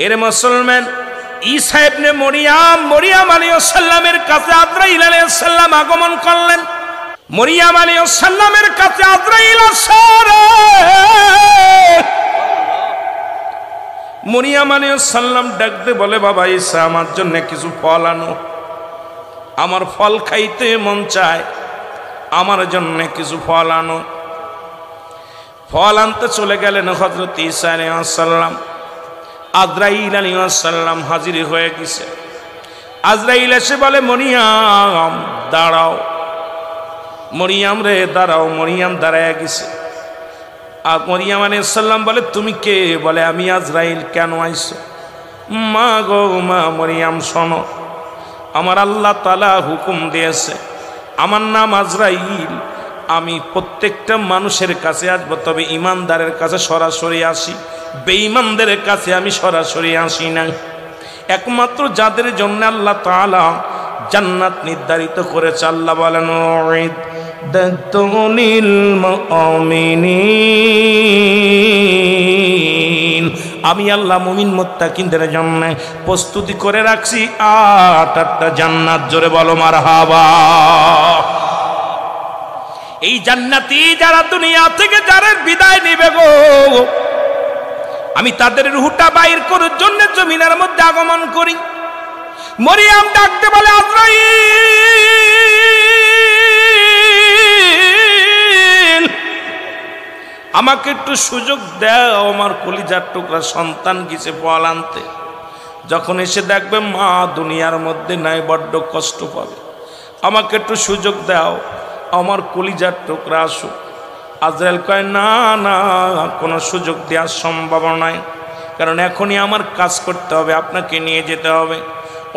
এর মুসলমান, ঈসা ইবনে মরিয়াম আলাইহিস সালামের কাছে আজরাইল আলাইহিস সালাম আগমন করলেন। মরিয়াম আলাইহিস সালামের কাছে আজরাইল আসে। মরিয়াম আলাইহিস সালাম ডাকতে বলে, বাবা ঈসা, আমার জন্য কিছু ফল আনো, আমার ফল খাইতে মন চায়, আমার জন্য কিছু ফল আনো। ফল আনতে চলে গেলেন হযরত ঈসা আলাইহিস সালাম। আজরাইল আলাইহিস সালাম হাজির হয়ে গেছে। আজরাইল এসে বলে, মরিয়াম দাঁড়াও, মরিয়াম রে দাঁড়াও। মরিয়াম দাঁড়ায় গেছে। আর মরিয়াম আলাইহিস সালাম বলে, তুমি কে? বলে, আমি আজরাইল। কেন আইছো? মা গো মা, মরিয়াম শোনো, আমার আল্লাহ তাআলা হুকুম দিয়েছে, আমার নাম আজরাইল। আমি প্রত্যেকটা মানুষের কাছে আসবো, তবে ইমানদারের কাছে সরাসরি আসি, বেঈমানদের কাছে আমি সরাসরি আসি না। একমাত্র যাদের জন্য আল্লাহ তাআলা জান্নাত নির্ধারিত করেছে, আল্লাহ বলেন, উইদ্দাতুনিল মুমিনিন, আমি আল্লাহ মুমিন মুত্তাকিনদের জন্য প্রস্তুতি করে রাখছি 8টা জান্নাত। জোরে বলো মারহাবা। এই জান্নাতি যারা দুনিয়া থেকে যারা বিদায় নিবে গো, আমি তাদের রূহটা বাইর করার জন্য জমিনের মধ্যে আগমন করি। মরিয়াম ডাকতে বলে, আজরাইল, আমাকে একটু সুযোগ দাও, আমার কলিজার টুকরা সন্তান গেছে ফল আনতে। যখন এসে দেখবে মা দুনিয়ার মধ্যে নাই, বড্ড কষ্ট পাবে, আমাকে একটু সুযোগ দাও, আমার কলিজার টুকরা আসুক। আজরাইল কয়, না না, কোনো সুযোগ দেওয়ার সম্ভাবনা নাই, কারণ এখনই আমার কাজ করতে হবে, আপনাকে নিয়ে যেতে হবে।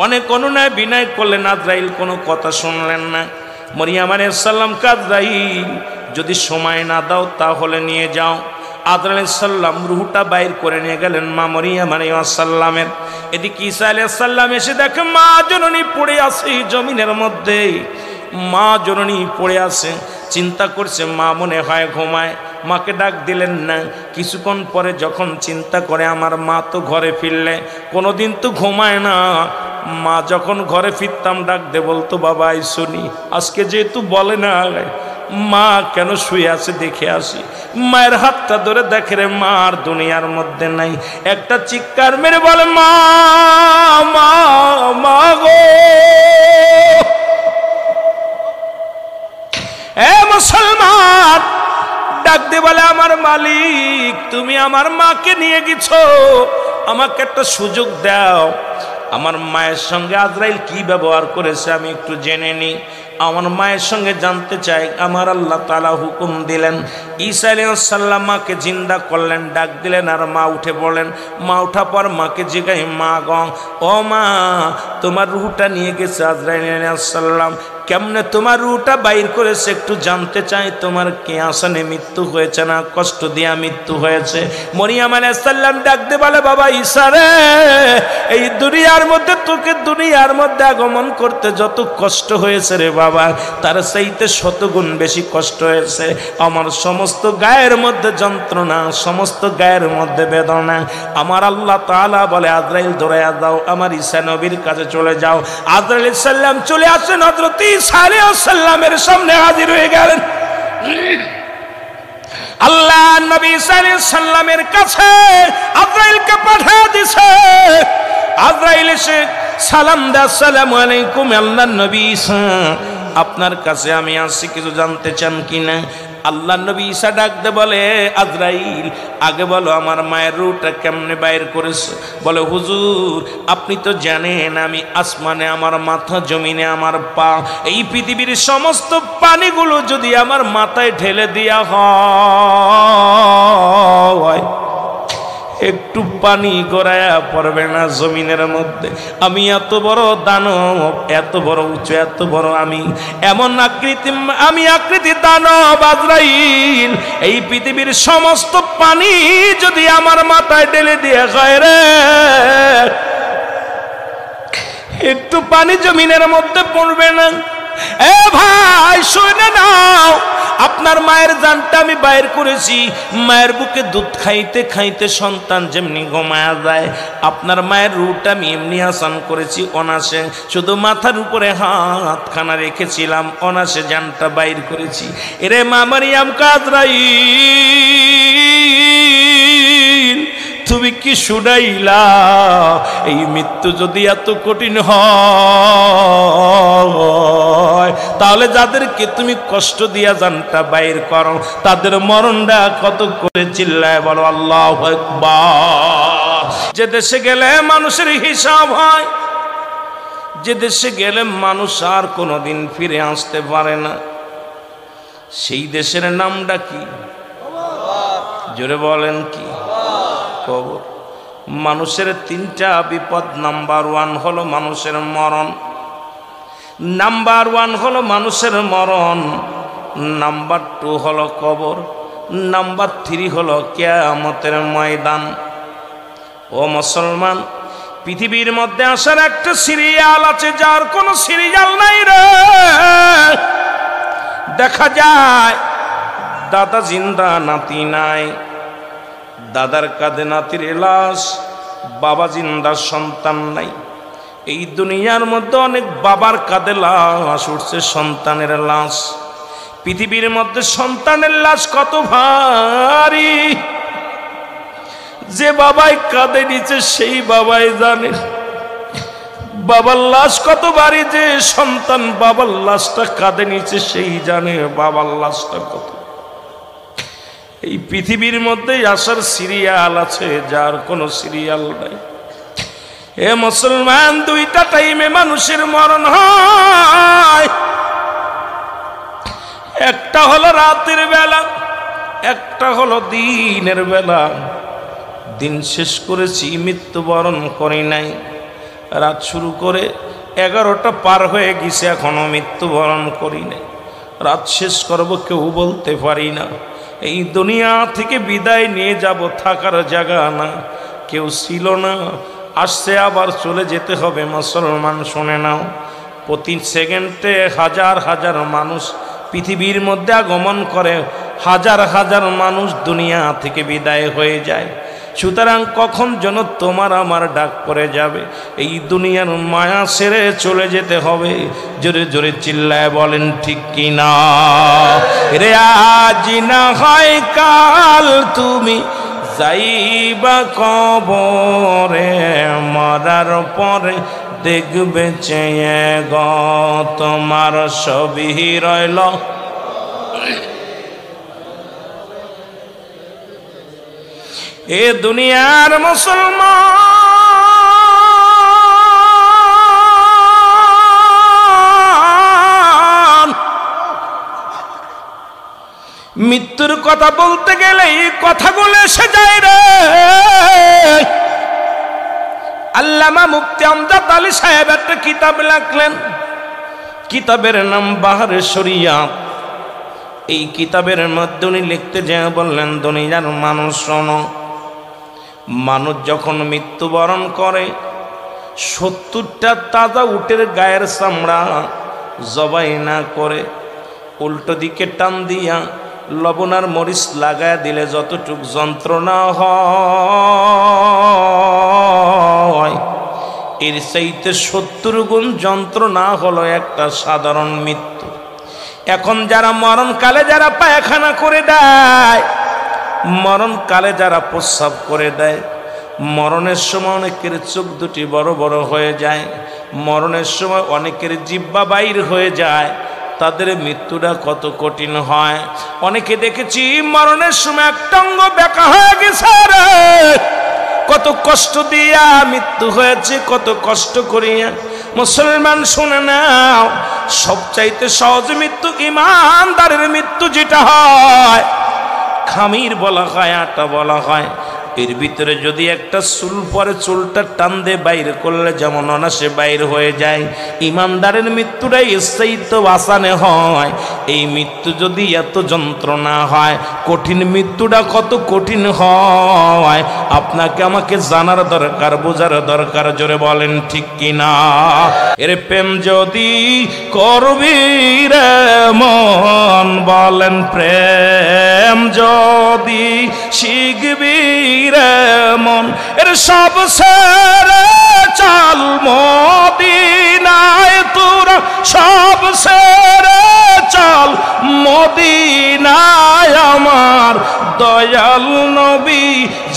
অনেক অনুনয় বিনয় করলেন, আজরাইল কোনো কথা শুনলেন না। মরিয়াম আলাইহিস সালাম, আজরাইল, যদি সময় না দাও তাহলে নিয়ে যাও। আজরাইল আলাইহিস সালাম রূহটা বাইর করে নিয়ে গেলেন মা মরিয়াম আলাইহিস সালামের। এদিকে ঈসা আলাইহিস সালাম এসে দেখে মা জননী পড়ে আছে জমিনের মধ্যে। মা জননী পড়ে আছে, চিন্তা করছে মা মনে হয় ঘুমায়, মাকে ডাক দিলেন না। কিছুক্ষণ পরে যখন চিন্তা করে, আমার মা তো ঘরে ফিরলে, কোনোদিন তো ঘুমায় না। মা যখন ঘরে ফিরতাম ডাক দে বলতো, বাবা আই শুনি। আজকে যেহেতু বলে না, মা কেন শুয়ে আছে দেখে আসি। মায়ের হাতটা ধরে দেখে রে মা আর দুনিয়ার মধ্যে নাই। একটা চিৎকার মেরে বলে, মা মা মা গো। এ মুসলমান, ডাক দে বলে, আমার মালিক, তুমি আমার মাকে নিয়ে গেছো, আমাকে একটা সুযোগ দাও। আমার মায়ের সঙ্গে আজরাইল কি ব্যবহার করেছে আমি একটু জেনে নিই। আমার মায়ের সঙ্গে জানতে চাই। আমার আল্লাহ তাআলা হুকুম দিলেন, ঈসা আলাইহিস সালাম মাকে জিন্দা করলেন, ডাক দিলেন, আর মা উঠে পড়লেন। মা উঠা পর মাকে জিজ্ঞাসা, মা গো, ও মা, তোমার রূহটা নিয়ে গেছে আজরাইল আলাইহিস সালাম, কেমনে তোমার রূহটা বাইর করেছে একটু জানতে চাই। তোমার কে আসানে মৃত্যু হয়েছে না কষ্ট দিয়া মৃত্যু হয়েছে? মরিয়াম আলাইহিস সালাম ডাক দিয়ে বলে, বাবা ঈসা রে, এই দুনিয়ার মধ্যে তোকে দুনিয়ার মধ্যে আগমন করতে যত কষ্ট হয়েছে রে বাবা, তার চাইতে শতগুণ বেশি কষ্ট হয়েছে। আমার সমস্ত গায়ের মধ্যে যন্ত্রণা, সমস্ত গায়ের মধ্যে বেদনা। আমার আল্লাহ তাআলা বলে, আজরাইল দৌড়াইয়া যাও, আমার ঈসা নবীর কাছে চলে যাও। আজরাইল আলাইহিস সালাম চলে আসেন, হযরত ঈসা আলাইহিস সালামের সামনে হাজির হয়ে গেলেন। আল্লাহ নবী ঈসা আলাইহিস সালামের কাছে আজরাইলকে পাঠিয়ে দিয়েছে। আজরাইল এসে সালাম দা, আসসালামু আলাইকুম আল্লাহ নবী ঈসা, আপনার কাছে আমি আসছি, কিছু জানতে চান কিনা? আল্লাহ নবী ঈসা ডাক দে বলে, আজরাইল, আগে বলো আমার মায়ের রূহটা কেমনে বাইর করেছে? বলে, হুজুর, আপনি তো জানেন আমি আসমানে আমার মাথা, জমিনে আমার পা, এই পৃথিবীর সমস্ত পানিগুলো যদি আমার মাথায় ঢেলে দেয়া হয়, একটু পানি গড়ায়া পড়বে না জমিনের মধ্যে। আমি এত বড় দানব, এত বড় উঁচু, এত বড় আমি, এমন আকৃতি, আমি আকৃতি দানব আজরাইল, এই পৃথিবীর সমস্ত পানি যদি আমার মাথায় ঢেলে দিয়ে যায় রে, একটু পানি জমিনের মধ্যে পড়বে না। এ ভাই শুনে নাও, আপনার মায়ের জানটা আমি বাইর করেছি। মায়ের বুকে দুধ খাইতে খাইতে সন্তান যেমনি ঘুমায়া যায়, আপনার মায়ের রুটা আমি এমনি আসান করেছি অনাসে। শুধু মাথার উপরে হাতখানা রেখেছিলাম, অনাসে জানটা বাইর করেছি। এরে মা মারিয়াম কাজরাইল, তুমি কি শুনাইলা? এই মৃত্যু যদি এত কঠিন হয়, তাহলে যাদেরকে তুমি কষ্ট দিয়া জানটা বাইর করো, তাদের মরণটা কত করে চিল্লায় বলো আল্লাহু আকবার। যে দেশে গেলে মানুষের হিসাব হয়, যে দেশে গেলে মানুষ আর কোনোদিন ফিরে আসতে পারে না, সেই দেশের নামটা কি? জোরে বলেন কি? কবর। মানুষের তিনটা বিপদ। নাম্বার 1 হলো মানুষের মরণ, নাম্বার 1 হলো মানুষের মরণ, নাম্বার 2 হলো কবর, নাম্বার 3 হলো কিয়ামতের ময়দান। ও মুসলমান, পৃথিবীর মধ্যে আসার একটা সিরিয়াল আছে, যার কোনো সিরিয়াল নাই রে। দেখা যায় দাদা জিন্দা, নাতি নাই, দাদার কাঁধে নাতির লাশ, বাবা জিন্দা, সন্তান নাই। এই দুনিয়ার মধ্যে অনেক বাবার কাঁধে লাশ উঠছে, সন্তানের লাশ। পৃথিবীর মধ্যে সন্তানের লাশ কত ভারী, যে বাবাই কাঁধে নিচে সেই বাবাই জানে বাবার লাশ কত ভারী। যে সন্তান বাবার লাশটা কাঁধে নিচে সেই জানে বাবার লাশটা কত। এই পৃথিবীর মধ্যে আসার সিরিয়াল আছে, যার কোনো সিরিয়াল নাই। এ মুসলমান, দুইটা টাইমে মানুষের মরণ হয়। একটা হলো রাতের বেলা, একটা হলো দিনের বেলা। দিন শেষ করেছি, মৃত্যুবরণ করি নাই। রাত শুরু করে 11টা পার হয়ে গেছে, এখনো মৃত্যুবরণ করি নাই। রাত শেষ করব কেউ বলতে পারি না। এই দুনিয়া থেকে বিদায় নিয়ে যাব, থাকার জায়গা না, কেউ ছিল না, আসছে আবার চলে যেতে হবে। মুসলমান শুনে নাও, প্রতি সেকেন্ডে হাজার হাজার মানুষ পৃথিবীর মধ্যে আগমন করে, হাজার হাজার মানুষ দুনিয়া থেকে বিদায় হয়ে যায়। সুতরাং কখন যেন তোমার আমার ডাক পড়ে যাবে, এই দুনিয়ার মায়া ছেড়ে চলে যেতে হবে। জোরে জোরে চিল্লায় বলেন ঠিক কিনা? রে আজ না হয় কাল তুমি যাইবা কবরে, মরার পরে দেখবে চেয়ে গো তোমার সবই রইল। এ দুনিয়ার মুসলমান, মৃত্যুর কথা বলতে গেলে এই কথাগুলো এসে যায় রে। আল্লামা মুফতি আমজাদ আলী সাহেব একটা কিতাব লিখলেন, কিতাবের নাম বাহারে শরিয়াত। এই কিতাবের মধ্যে উনি লিখতে যেয়ে বললেন, দুনিয়ার মানুষ শোনো, মানুষ যখন মৃত্যুবরণ করে 70টা তাজা উটের গায়ের চামড়া জবাই না করে উল্টো দিকে টান দিয়া লবণ আর মরিচ লাগায় দিলে যতটুক যন্ত্রণা হয়, এর চাইতে 70 গুণ যন্ত্রণা হলো একটা সাধারণ মৃত্যু। এখন যারা মরণকালে যারা পায়খানা করে দেয়, মরণকালে যারা প্রস্রাব করে দেয়, মরণের সময় অনেকের চোখ দুটি বড় বড় হয়ে যায়, মরণের সময় অনেকের জিহ্বা বাইর হয়ে যায়, তাদের মৃত্যুটা কত কঠিন হয়। অনেকে দেখেছি মরণের সময় একটা অঙ্গ বেঁকা হয়ে গেছে রে, কত কষ্ট দিয়া মৃত্যু হয়েছে, কত কষ্ট করিয়া। মুসলমান শুনে নাও, সবচাইতে সহজ মৃত্যু ইমানদারের মৃত্যু যেটা হয়, খামির বলা হয়, আটা বলা হয়, এর ভিতরে যদি একটা চুল পরে চুলটা টান দিয়ে বাইর করলে যেমন অনাসে বাইর হয়ে যায়, ইমানদারের মৃত্যুটাই স্থায়িত্ব বাঁচানো হয়। এই মৃত্যু যদি এত যন্ত্রণা হয়, কঠিন মৃত্যুটা কত কঠিন হয় আপনাকে আমাকে জানার দরকার, বোঝার দরকার। জোরে বলেন ঠিক কিনা? এর প্রেম যদি করবি রে মন, বলেন প্রেম যদি শিখবি রে মন, এর সব ছেড়ে চল মদিনায়, তোরা সব ছেড়ে চল মদিনায়। আমার দয়াল নবী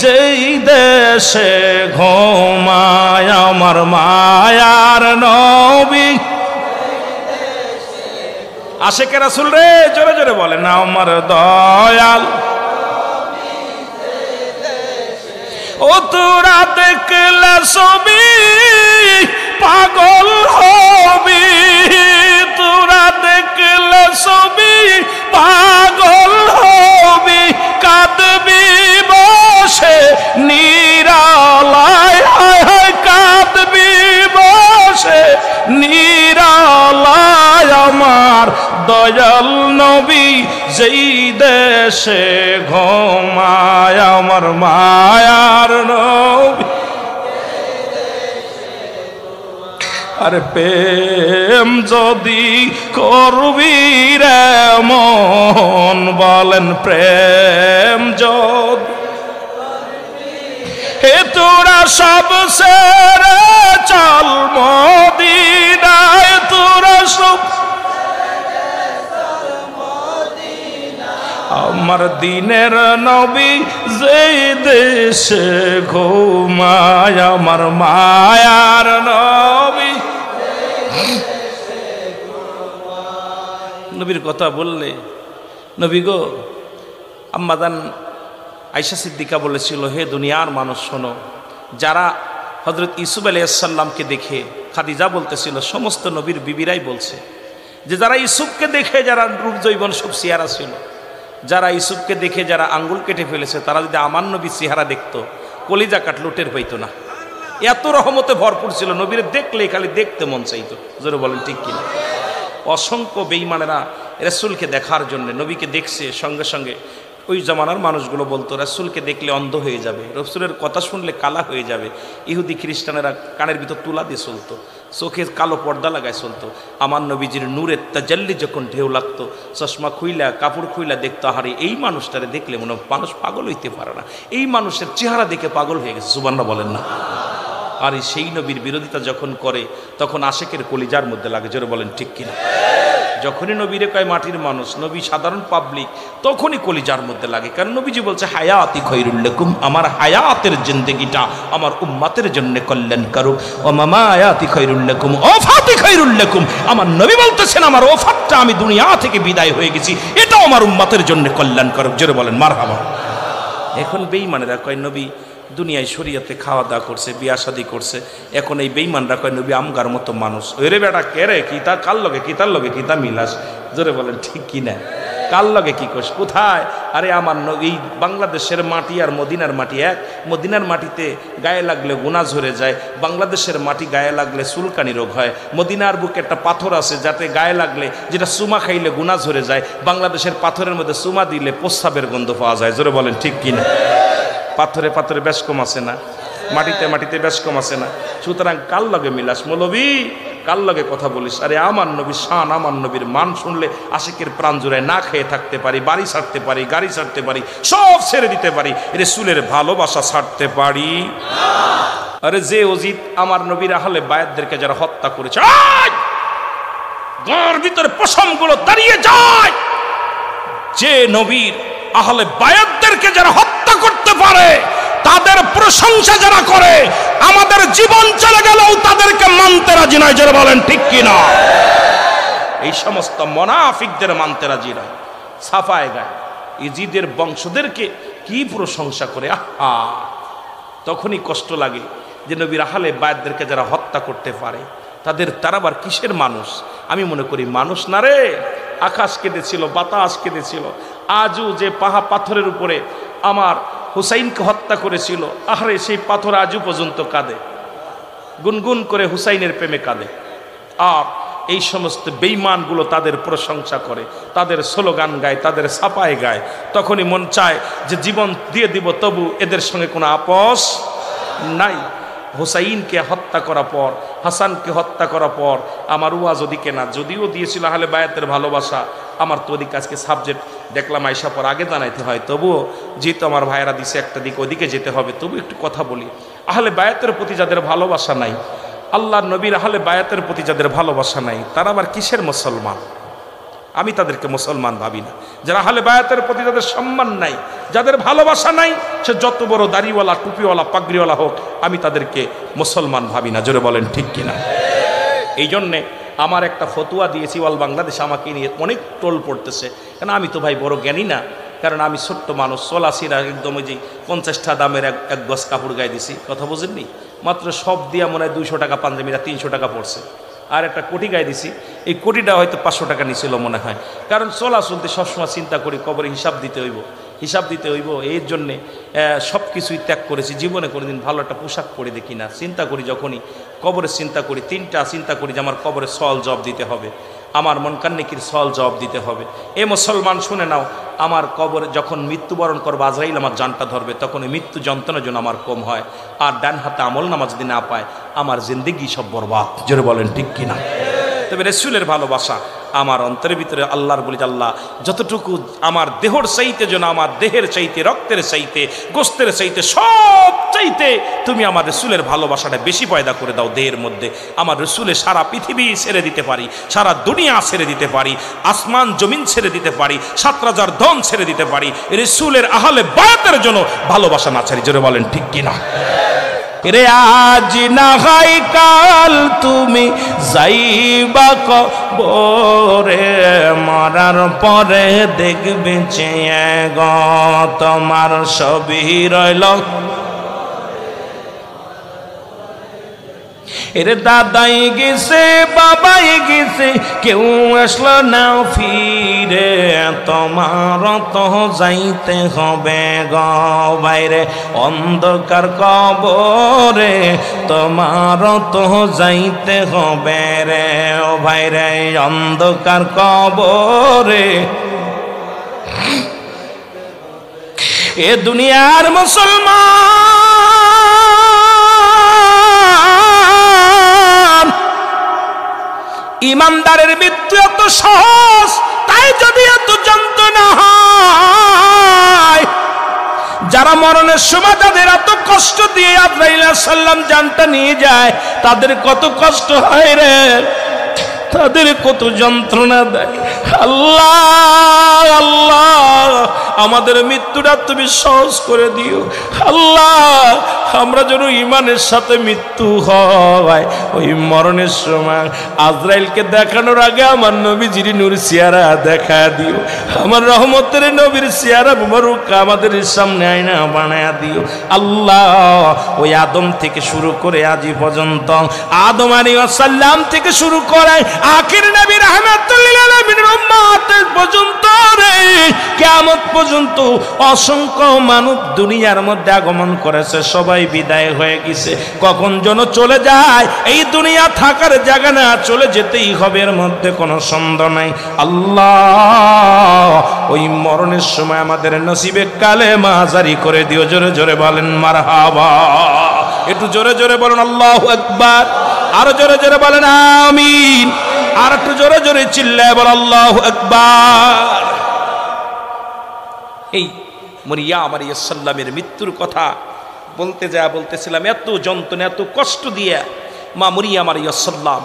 যেই দেশে ঘুমায়, আমার মায়ার নবী। আশিকে রাসূল রে, জোরে জোরে বলেন না, আমার দয়াল। ও তোরা দেখলে ছবি পাগল হবি, তোরা দেখলে ছবি পাগল হবি, কাঁদবি বসে নিরালায়, হায় হায় কাঁদবি বসে নিরালায়। আমার দয়াল নবী যেই দেশে ঘুমায়, আমার মায়ার নবী। আরে প্রেম যদি করবি রে মন, বলেন প্রেম যদি। হে তোরা সব ছেড়ে চল মদিনায়, তোরা সব। আমার দিনের নবী যেই দেশে ঘুমায়, আমার মায়ার নবী। নবীর কথা বললে, নবী গো, আম্মাদান আয়েশা সিদ্দিকা বলেছিল, হে দুনিয়ার মানুষ শোনো, যারা হযরত ইউসুফ আলাইহিস সালামকে দেখে, খাদিজা বলতেছিল, সমস্ত নবীর বিবিরাই বলছে যে যারা ইউসুফকে দেখে, যারা রূপ যৌবন সব চেহারা ছিল, যারা ইউসুফকে দেখে যারা আঙ্গুল কেটে ফেলেছে, তারা যদি আমার নবীর চেহারা দেখতো, কলিজা কাটলো টের পাইতো না। এত রহমতে ভরপুর ছিল, নবীর দেখলে খালি দেখতে মন চাইতো। জোরে বলেন ঠিক কিনা? অসংখ্য বেঈমানেরা রাসূলকে দেখার জন্য নবীকে দেখছে, সঙ্গে সঙ্গে ওই জামানার মানুষগুলো বলতো রাসূলকে দেখলে অন্ধ হয়ে যাবে, রাসূলের কথা শুনলে কালা হয়ে যাবে। ইহুদি খ্রিস্টানেরা কানের ভিতর তুলা দিয়ে চলতো, চোখে কালো পর্দা লাগায় চলতো। আমার নবীজির নূরের তাজাল্লি যখন ঢেউ লাগতো, চশমা খুইলা কাপড় খুইলা দেখতো, আহারে এই মানুষটারে দেখলে মনে মানুষ পাগল হইতে পারে না, এই মানুষের চেহারা দেখে পাগল হয়ে গেছে। সুবহানাল্লাহ বলেন না? আর সেই নবীর বিরোধিতা যখন করে, তখন আশিকের কলিজার মধ্যে লাগে। জোরে বলেন ঠিক কিনা? যখনই নবীরে কয় মাটির মানুষ, নবী সাধারণ পাবলিক, তখনই কলিজার মধ্যে লাগে। কারণ নবীজি বলছে, হায়াতি খায়রুল লাকুম, আমার হায়াতের জিন্দেগিটা আমার উম্মতের জন্য কল্যাণ করুক। ও মামায়াতি খায়রুল লাকুম ওফাতি খায়রুল লাকুম, আমার নবী বলতেছেন আমার ওফাতটা, আমি দুনিয়া থেকে বিদায় হয়ে গেছি, এটাও আমার উম্মতের জন্য কল্যাণ করুক। জোরে বলেন মারহাবা। এখন বেঈমানেরা কয় নবী দুনিয়ায় শরীয়তে খাওয়া দাওয়া করছে, বিয়া শাদী করছে, এখন এই বেঈমানরা কয় নবী আমগার মতো মানুষ। ওরে বেটা কে রে, কি তা কার লগে, কি তার লগে কি তা মিলাস? জোরে বলেন ঠিক কি না? কার লগে কি করস, কোথায়? আরে আমার এই বাংলাদেশের মাটি আর মদিনার মাটি এক। মদিনার মাটিতে গায়ে লাগলে গুনাহ ঝরে যায়, বাংলাদেশের মাটি গায়ে লাগলে চুলকানি রোগ হয়। মদিনার বুকে একটা পাথর আছে যাতে গায়ে লাগলে, যেটা চুমা খাইলে গুনাহ ঝরে যায়, বাংলাদেশের পাথরের মধ্যে চুমা দিলে প্রস্রাবের গন্ধ পাওয়া যায়। জোরে বলেন ঠিক কিনা? পাথরে পাথরে বেশ কম আছে না, মাটিতে মাটিতে বেশ কম আছে না। সুতরাং কাল লগে মিলাস মৌলবী, কাল লগে কথা বলিস? আরে আমার নবীর শান, আমার নবীর মান শুনলে আশিকের প্রাণ জুড়ায় না খেয়ে থাকতে পারি, বাড়ি ছাড়তে পারি, গাড়ি ছাড়তে পারি, সব ছেড়ে দিতে পারি, রাসূলের ভালোবাসা ছাড়তে পারি। আরে যে অজিত আমার নবীর আহলে বায়াতদেরকে যারা হত্যা করেছে, গার ভিতরে পশমগুলো দাঁড়িয়ে যায়। যে নবীর আহলে বায়াতদেরকে যারা হত্যা করতে পারে, তাদের প্রশংসা যারা করে, আমাদের জীবন চলে গেলেও তাদেরকে মানতে রাজি নয়। যারা বলেন ঠিক কিনা? এই সমস্ত মুনাফিকদের মানতে রাজি নয়। সাফায় গায় ইজিদের বংশদেরকে কি প্রশংসা করে, আহা! তখনই কষ্ট লাগে যে নবীর আহলে বায়াতদেরকে যারা হত্যা করতে পারে, তারা আবার কিসের মানুষ? আমি মনে করি মানুষ না রে। আকাশ কেঁদেছিল, বাতাস কেঁদেছিল, আজও যে পাথরের উপরে আমার হুসাইনকে হত্যা করেছিল, আহারে সেই পাথর আজও পর্যন্ত কাঁদে, গুনগুন করে হুসাইনের প্রেমে কাঁদে। আর এই সমস্ত বেঈমানগুলো তাদের প্রশংসা করে, তাদের স্লোগান গায়, তাদের ছাপায় গায়। তখনই মন চায় যে জীবন দিয়ে দিব, তবু এদের সঙ্গে কোনো আপোষ নাই। হুসাইনকে হত্যা করার পর, হাসানকে হত্যা করার পর আমার ওয়াজ ওদিকে না, যদিও দিয়েছিল আহলে বায়াতের ভালোবাসা, আমার তো ওদিকে আজকে সাবজেক্ট দেখলাম আইসা পর আগে জানাইতে হয়, তবুও যেহেতু আমার ভাইয়েরা দিছে একটা দিক, ওদিকে যেতে হবে, তবু একটু কথা বলি। আহলে বায়াতের প্রতি যাদের ভালোবাসা নাই, আল্লাহর নবীর আহলে বায়াতের প্রতি যাদের ভালোবাসা নাই, তারা আবার কিসের মুসলমান? আমি তাদেরকে মুসলমান ভাবি না। যারা আহলে বায়াতের প্রতি যাদের সম্মান নাই, যাদের ভালোবাসা নাই, সে যত বড় দাড়িওয়ালা, টুপিওয়ালা, পাগড়িওয়ালা হোক, আমি তাদেরকে মুসলমান ভাবি না। জোরে বলেন ঠিক কিনা? এই জন্যে আমার একটা ফতুয়া দিয়েছি, অল বাংলাদেশ আমাকে নিয়ে অনেক টোল পড়তেছে, কেন আমি তো ভাই বড় জ্ঞানী না, কারণ আমি ছোট্ট মানুষ, চলাসিরা একদম ওই যে 50টা দামের এক গজ কাপড় গায়ে দিছি, কথা বুঝেননি? মাত্র সব দিয়া মনে হয় 200 টাকা পাঞ্জাবিরা 300 টাকা পড়ছে, আর একটা কোটি গায়ে দিছি, এই কোটিটা হয়তো 500 টাকা নিছিল মনে হয়। কারণ চলতে সবসময় চিন্তা করি কবরে হিসাব দিতে হইব, এর জন্যে সব কিছুই ত্যাগ করেছি। জীবনে কোনোদিন ভালো একটা পোশাক পরে দেখি না। চিন্তা করি যখনই কবরে চিন্তা করি, 3টা চিন্তা করি যে আমার কবরে সওয়াল জবাব দিতে হবে, আমার মনকান্নিকির সওয়াল জবাব দিতে হবে। এ মুসলমান শুনে নাও, আমার কবরে যখন মৃত্যুবরণ করবো, আজরাইল আমার জানটা ধরবে, তখন এই মৃত্যু যন্ত্রণার জন্য আমার কম হয়, আর ডান হাতে আমল নামাজ যদি না পায়, আমার জিন্দেগি সব বরবাদ। জোরে বলেন ঠিক কিনা? তবে রাসূলের ভালোবাসা আমার অন্তরের ভিতরে, আল্লাহর বলি, আল্লাহ যতটুকু আমার দেহর চাইতে যেন, আমার দেহের চাইতে, রক্তের চাইতে, গোস্তের চাইতে, সব চাইতে তুমি আমার রাসূলের ভালোবাসাটা বেশি পয়দা করে দাও দেহের মধ্যে। আমার রাসূলের সারা পৃথিবী ছেড়ে দিতে পারি, সারা দুনিয়া ছেড়ে দিতে পারি, আসমান জমিন ছেড়ে দিতে পারি, 7 রাজার ধন ছেড়ে দিতে পারি, রাসূলের আহলে বায়াতের জন্য ভালোবাসা না ছাড়ি। জোরে বলেন ঠিক কিনা? রে আজ না হয় কাল তুমি যাইবা কবরে, মরার পরে দেখবে চেয়ে গো তোমার ছবি রইল। এরে দাদাই গেছে, বাবাই গেছে, কেউ আসলো না ফিরে, তোমার তো যাইতে হবে গো বাইরে অন্ধকার কবরে, তোমার তো যাইতে হবে রে ও ভাইরে অন্ধকার কবরে। এ দুনিয়ার মুসলমান, ইমানদারের মৃত্যু এত সহজ, তাই যদি এত যন্ত্রণা হয়, যারা মরণের সময় তাদের এত কষ্ট দিয়ে আজরাইল সাল্লাম জানটা নিয়ে যায়, তাদের কত কষ্ট হয় রে, তাদের কত যন্ত্রণা দেয়। আল্লাহ আল্লাহ আমাদের মৃত্যুটা তুমি সহজ করে দিও আল্লাহ, আমরা যেন ইমানের সাথে মৃত্যু হয়। ওই মরণের সময় আজরাইলকে দেখানোর আগে আমার নবীজির নূর চেহারা দেখা দিও, আমার রহমতের নবীর চেহারা মুবারক আমাদের সামনে আয়না বানায়া দিও আল্লাহ। ওই আদম থেকে শুরু করে আজ পর্যন্ত, আদম আলাইহিস সালাম থেকে শুরু করে আখির নবী রাহমাতুল লিল আলামিনের উম্মত পর্যন্ত রে, কিয়ামত পর্যন্ত অসংখ্য মানব দুনিয়ার মধ্যে আগমন করেছে, সবাই বিদায় হয়ে গেছে। কখন যেন চলে যায়, এই দুনিয়া থাকার জায়গা না, চলে যেতেই হবে, এর মধ্যে কোনো সন্দেহ নাই। আল্লাহ ওই মরণের সময় আমাদের নসিবে কালেমা জারি করে দিও। জোরে জোরে বলেন মারহাবা, একটু জোরে জোরে বলেন আল্লাহু আকবার, আরো জোরে জোরে বলেন আমিন, আর একটু জোরে জোরে চিল্লায় বল আল্লাহু আকবার। এই মরিয়ম আলাইহিস সালামের মৃত্যুর কথা বলতে যা বলতেছিলাম, এত যন্ত্রণা, এত কষ্ট দিয়ে মা মরিয়ম আলাইহিস সালাম,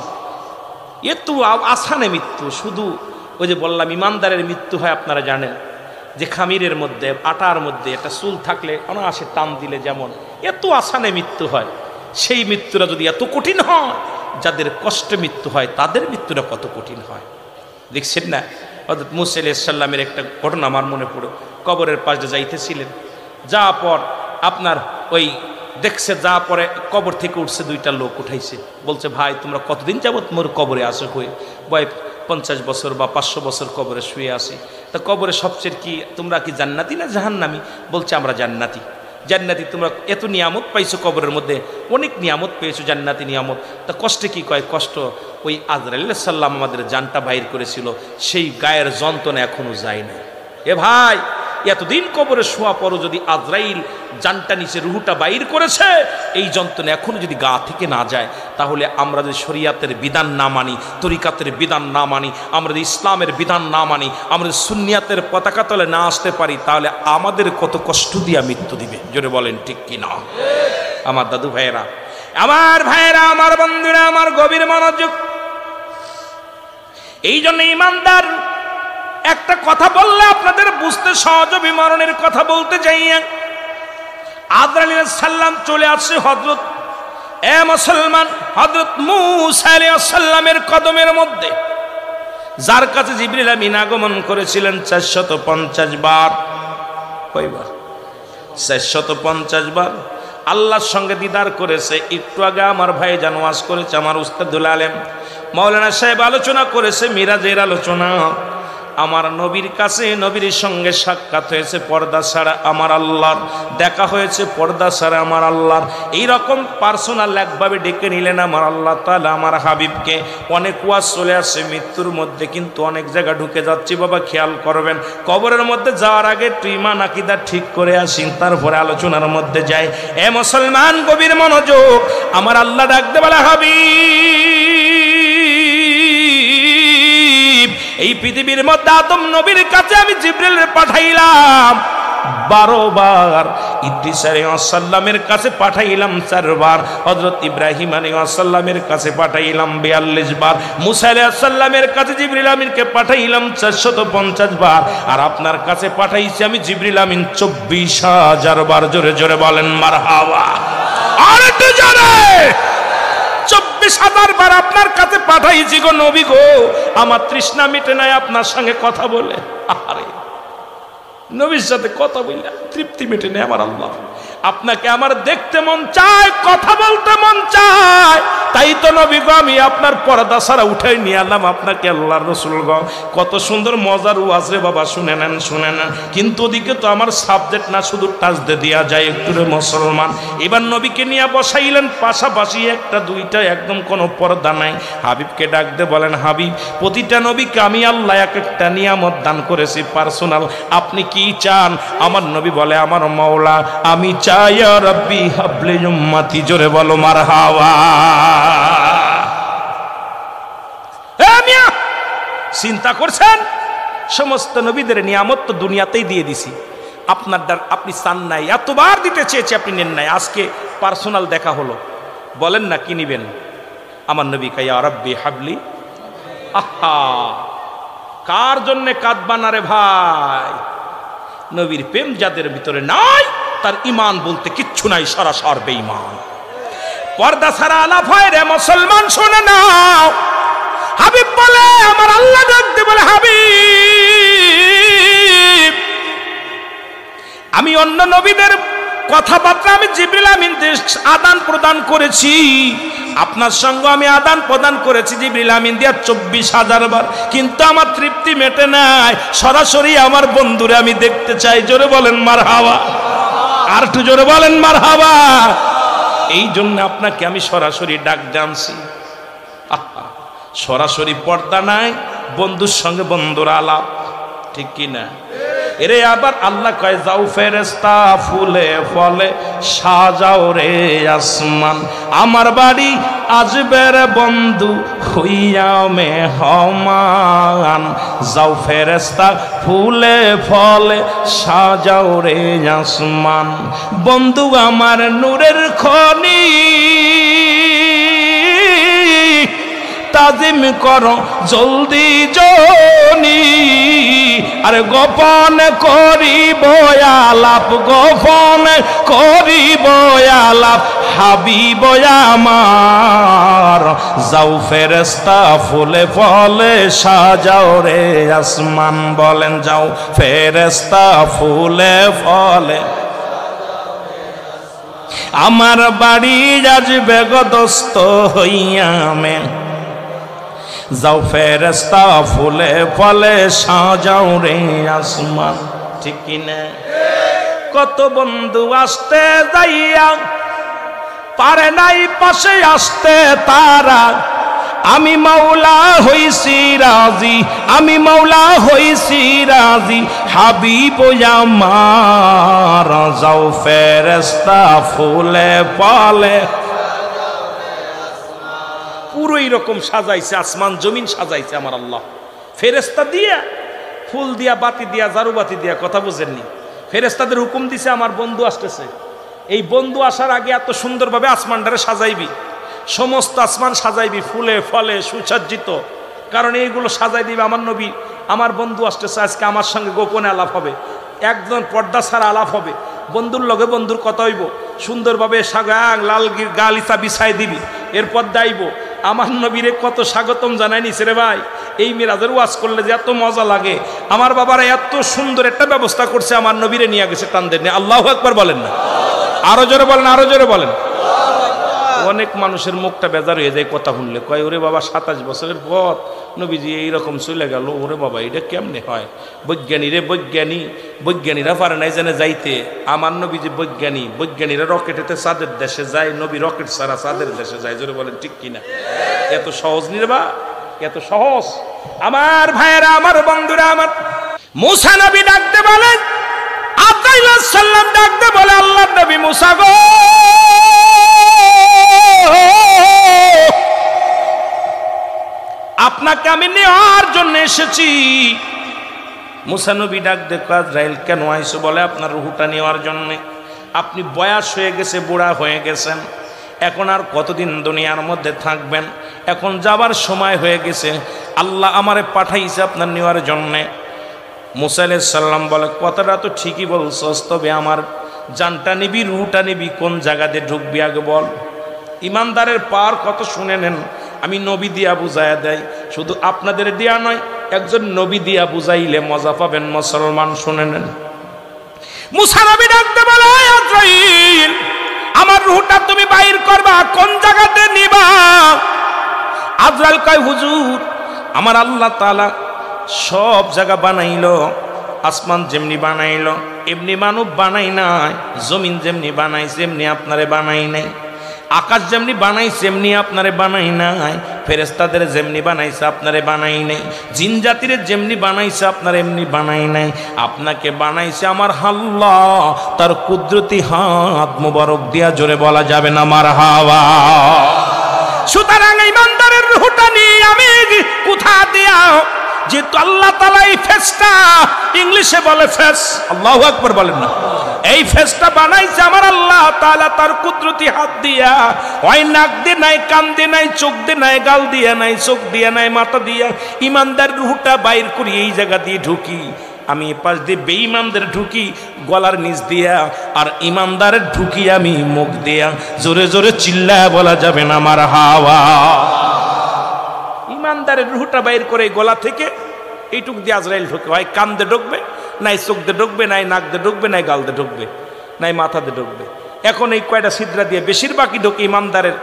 এত আসানে মৃত্যু। শুধু ওই যে বললাম ইমানদারের মৃত্যু হয়, আপনারা জানেন যে খামিরের মধ্যে, আটার মধ্যে একটা চুল থাকলে অনায়াসে টান দিলে যেমন এত আসানে মৃত্যু হয়, সেই মৃত্যুটা যদি এত কঠিন হয়, যাদের কষ্টে মৃত্যু হয় তাদের মৃত্যুটা কত কঠিন হয়। দেখছেন না, হযরত মূসা আলাইহিস সালামের একটা ঘটনা আমার মনে পড়ে। কবরের পাশে যাইতেছিলেন, যা পর আপনার ওই দেখছে, যা পরে কবর থেকে উঠছে, 2টা লোক উঠাইছে, বলছে ভাই তোমরা কতদিন যাবত মোর কবরে আসো? হয়ে ভাই 50 বছর বা 500 বছর কবরে শুয়ে আসি। তা কবরে সবচেয়ে কি তোমরা কি জান্নাতি না জাহান্নামী? বলছে আমরা জান্নাতি। জান্নাতি তোমরা এত নিয়ামত পাইছো কবরের মধ্যে, অনেক নিয়ামত পেয়েছো জান্নাতি নিয়ামত, তা কষ্টে কি কয়? কষ্ট ওই আজরাইল আলাইহিস সালাম আমাদের জানটা বাইর করেছিল, সেই গায়ের যন্ত্রণা এখনো যায় না। এ ভাই, এতদিন কবরে শোয়া পরও যদি আজরাইল জানটা নিচে রুহুটা বাইর করেছে, এই যন্ত্রণা এখনো যদি গা থেকে না যায়, তাহলে আমরা যদি শরিয়াতের বিধান না মানি, তরিকাতের বিধান না মানি, আমরা যদি ইসলামের বিধান না মানি, আমরা সুন্নিয়াতের পতাকা তলে না আসতে পারি, তাহলে আমাদের কত কষ্ট দিয়া মৃত্যু দিবে। জোরে বলেন ঠিক কি না? আমার দাদু ভাইয়েরা, আমার ভাইয়েরা, আমার বন্ধুরা, আমার গভীর মনোযোগ। এই জন্য ইমানদার একটা কথা বললে আপনাদের বুঝতে সহজ হবে, মরণের কথা বলতে যাইয়া আজরাইল আলাইহিস সালাম চলে আসছে হযরত মুসলমান হযরত মূসা আলাইহিস সালামের কদমের মধ্যে, যার কাছে জিবরিল আমিন আগমন করেছিলেন 450 বার। কয়বার? 450 বার আল্লাহর সঙ্গে দিদার করেছে। একটু আগে আমার ভাই জানোয়াজ করেছে, আমার উস্তাদুল আলেম মাওলানা সাহেব আলোচনা করেছে মিরাজের আলোচনা। আমার নবীর কাছে, নবীর সঙ্গে সাক্ষাৎ হয়েছে পর্দা ছাড়া আমার আল্লাহর, দেখা হয়েছে পর্দা ছাড়া আমার আল্লাহর। এইরকম পার্সোনাল একভাবে ডেকে নিলেন আমার আল্লাহ তাআলা আমার হাবিবকে। অনেক ওয়াজ চলে আসছে মৃত্যুর মধ্যে, কিন্তু অনেক জায়গা ঢুকে যাচ্ছি বাবা, খেয়াল করবেন। কবরের মধ্যে যাওয়ার আগে একটু ঈমান আকীদা ঠিক করে আসিন, তারপরে আলোচনার মধ্যে যাই। এ মুসলমান, গভীর মনোযোগ। আমার আল্লাহ ডাকতে বলে, হাবিব, এই পৃথিবীর মধ্যে আদম নবীর কাছে আমি জিবরিল পাঠাইলাম 12 বার, ইদ্রিস আলাইহিস সালামের কাছে পাঠাইলাম 4 বার, হযরত ইব্রাহিম আলাইহিস সালামের কাছে পাঠাইলাম 42 বার, মুসা আলাইহিস সালামের কাছে জিবরিল আমিনকে পাঠাইলাম 450 বার, আর আপনার কাছে পাঠাইছি আমি জিবরিল আমিন 24,000 বার। জোরে জোরে বলেন মারহাবা। আর একটু জোরে। 24,000 বার আপনার কাছে পাঠাইছি গো নবী গো। আমার তৃষ্ণা মিটে নাই আপনার সঙ্গে কথা বলে। আরে নবীর সাথে কথা বললে তৃপ্তি মেটে নেই আমার আল্লাহ। আপনাকে আমার দেখতে মন চায়, কথা বলতে মন চায়, তাই তো নবী গো আমি আপনার পর্দা ছাড়া উঠাই নিয়ে আনলাম আপনাকে। আল্লাহর রাসূল গো, কত সুন্দর মজার ওয়াজ রে বাবা, শুনে নেন শুনে নেন। কিন্তু ওদিকে তো আমার সাবজেক্ট না, শুধু টাচ দিয়ে দেওয়া যায় একটু রে মুসলমান। এবার নবীকে নিয়ে বসাইলেন পাশাপাশি, একটা দুইটা, একদম কোনো পর্দা নাই। হাবিবকে ডাক দে বলেন, হাবিব, প্রতিটা নবীকে আমি আল্লাহ এক একটা নিয়ামত দান করেছি পার্সোনাল, আপনি কি চান? আমার নবী বলে, আমার মাওলা আমি চাই ইয়া রাব্বি হাবলি উম্মতি। জোরে বলো মারহাবা। চিন্তা করছেন? সমস্ত নবীদের নিয়ামত তো দুনিয়াতেই দিয়ে দিছি, আপনার আপনি চান নাই, এতবার দিতে চেয়েছি আপনি নেন নাই। আজকে পার্সোনাল দেখা হলো, বলেন না কি নিবেন? আমার নবী কয় ইয়া রাব্বি হাবলি। আহা, কার জন্যে কাঁদবা না রে ভাই? নবীর প্রেম যাদের ভিতরে নাই, তার ঈমান বলতে কিচ্ছু নাই, সরাসর বেঈমান। পর্দা ছাড়া আলাপ হয় রে মুসলমান, শুনে নাও। হাবিব বলে, আমার আল্লাহ ডাকতে বলে, হাবিব, আমি অন্য নবীদের কথাবার্তা আমি জিবরিল আমিন আদান প্রদান করেছি, আপনার সঙ্গে আমি আদান প্রদান করেছি জিবরিল আমিন দিয়া 24,000 বার, কিন্তু আমার তৃপ্তি মেটে নাই। সরাসরি আমার বন্ধুরে আমি দেখতে চাই। জোরে বলেন মারহাবা। আর একটু জোরে বলেন মারহাবা। এই জন্য আপনাকে আমি সরাসরি ডাক জানছি। সরাসরি পর্দা নাই, বন্ধুর সঙ্গে বন্ধুর আলাপ, ঠিক কি না? এরে আবার আল্লাহ কয়, যাও ফেরেশতা ফুলে ফলে সাজাও রে আসমান, আমার বাড়ি আসবে রে বন্ধু হইয়া মেহমান। যাও ফেরেশতা ফুলে ফলে সাজাও রে আসমান, বন্ধু আমার নূরের খনি তাজিম করো জলদি জনি। আরে গোপন করিব আলাপ, গোপন করিব আলাপ হাবিব আমার। যাও ফেরেশতা ফুলে ফলে সাজাও রে আসমান। বলেন, যাও ফেরেশতা ফুলে ফলে আমার বাড়ি আসবে গো দোস্ত হইয়া মে। যাও ফেরেশতা ফুলে ফলে সাজাও রে আসমান, ঠিক কিনা? কত বন্ধু আসতে যাইয়া পারে নাই পাশে আসতে তারা, আমি মাওলা হইছি রাজি, আমি মাওলা হইছি রাজি, হাবিব আমার যাও ফেরেশতা ফুলে পালে। পুরো এরকম সাজাইছে, আসমান জমিন সাজাইছে আমার আল্লাহ ফেরেশতা দিয়া, ফুল দিয়া, বাতি দিয়া, ঝাড়ু বাতি দিয়া। কথা বুঝেননি? ফেরেশতাদের হুকুম দিছে আমার বন্ধু আসতেছে, এই বন্ধু আসার আগে এত সুন্দরভাবে আসমানটারে সাজাইবি, সমস্ত আসমান সাজাইবি ফুলে ফলে সুসজ্জিত, কারণ এইগুলো সাজাই দিবে আমার নবী। আমার বন্ধু আসতেছে, আজকে আমার সঙ্গে গোপনে আলাপ হবে, একজন পর্দা ছাড়া আলাপ হবে, বন্ধুর লগে বন্ধুর কথা হইব, সুন্দরভাবে সাগাং লাল গালিচা বিছাই দিবি, এরপর দাইব। আমার নবীরে কত স্বাগতম জানাই নিছে রে ভাই। এই মিরাজের ওয়াজ করলে যে এত মজা লাগে, আমার বাবারা এত সুন্দর একটা ব্যবস্থা করছে, আমার নবীরে নিয়ে গেছে টানদের নিয়ে। আল্লাহু আকবার বলেন না? আরো জোরে বলেন, আরো জোরে বলেন। অনেক মানুষের মুখটা বেজার হয়ে যায় কথা শুনলে, কয় ওরে বাবা 27 বছরের পর নবীজি এইরকম চলে গেল, ওরে বাবা এটা কেমনে হয়? বৈজ্ঞানী রে বৈজ্ঞানী, বৈজ্ঞানীরা পারে নাই জানে যাইতে, আমার নবীজি বৈজ্ঞানী, বৈজ্ঞানীরা রকেটেতে চাঁদের দেশে যায়, নবী রকেট ছাড়া চাঁদের দেশে যায়। জোরে বলেন ঠিক কিনা? এত সহজ নির্বা, এত সহজ। আমার ভাইয়েরা, আমার বন্ধুরা, আমার মুসা নবী ডাকতে বলেন, আব্দুল্লাহ সাল্লাম ডাকতে বলে, আল্লাহর নবী মুসা গো, আপনাকে আমি নেওয়ার জন্য এসেছি। মুসা নবী ডাক দেখো, আজরাইল কেন আইছো? বলে আপনার রুহটা নেওয়ার জন্য। আপনি বয়স হয়ে গেছে, বুড়া হয়ে গেছেন, এখন আর কতদিন দুনিয়ার মধ্যে থাকবেন? এখন যাবার সময় হয়ে গেছে, আল্লাহ আমারে পাঠাইছে আপনার নেওয়ার জন্যে। মুসা আলাইহিস সালাম বলে, কথাটা তো ঠিকই বলছস, তবে আমার জানটা নিবি, রুহটা নিবি, কোন জায়গাতে ঢুকবি আগে বল। ইমানদারের পার কত শুনে নেন, আমি নবী দিয়া বুঝাইয়া দেয়, শুধু আপনাদের দিয়া নয়, একজন নবী দিয়া বুঝাইলে মজা পাবেন মুসলমান। শুনে নেন, মুসা নবী ডাকতে বলে, আজরাইল আমার রুহটা তুমি বাইর করবা, কোন জায়গাতে নিবা? আজরাইল কয়, হুজুর আমার আল্লাহ তাআলা সব জায়গা বানাইলো, আসমান যেমনি বানাইলো এমনি মানব বানাই নাই, জমিন যেমনি বানাইছে এমনি আপনারে বানাই নাই, আকাশ যেমনি বানাইছে এমনি আপনারে বানাই নাই, ফেরেশতাদের যেমনি বানাইছে আপনারে বানাই নাই, জিন জাতির যেমনি বানাইছে আপনার এমনি বানাই নাই, আপনাকে বানাইছে আমার আল্লাহ তার কুদরতি হাত মুবারক দিয়া। জোরে বলা যাবে না মারহাবা? সুতরাং ইমানদারের রূহটা নিয়ে আমি কোথা দিয়া, যেহেতু আল্লাহ তাআলা এই ফেসটা, ইংলিশে বলে ফেস, আল্লাহু আকবার বলেন না, এই ফেসটা বানাইছে আমার আল্লাহ তাআলা তার কুদরতি হাত দিয়া। ওই নাক দিয়ে নাই, কান দিয়ে নাই, চোখ দিয়ে নাই, গাল দিয়ে নাই, চোখ দিয়ে নাই, মাথা দিয়া ইমানদার রূহটা বাইর করি এই জায়গা দিয়ে ঢুকি। আমি পাশ দিয়ে বেঈমানদের ঢুকি গলার নিচ দিয়া, আর ইমানদারের ঢুকি আমি মুখ দিয়া। জোরে জোরে চিল্লায় বলা যাবে না মারহাবা? ইমানদারের রূহটা বাইর করে গলা থেকে এইটুক দিয়ে আজরাইল ঢুকে, হয় কান দিয়ে ঢুকবে, নাই চোখ দিয়ে ঢুকবে, নাই নাক দিয়ে ঢুকবে, নাই গাল দিয়ে ঢুকবে, নাই মাথা দিয়ে ঢুকবে। এখন এই কয়টা ছিদ্রা দিয়ে বেশিরভাগই ঢোকে ইমানদারের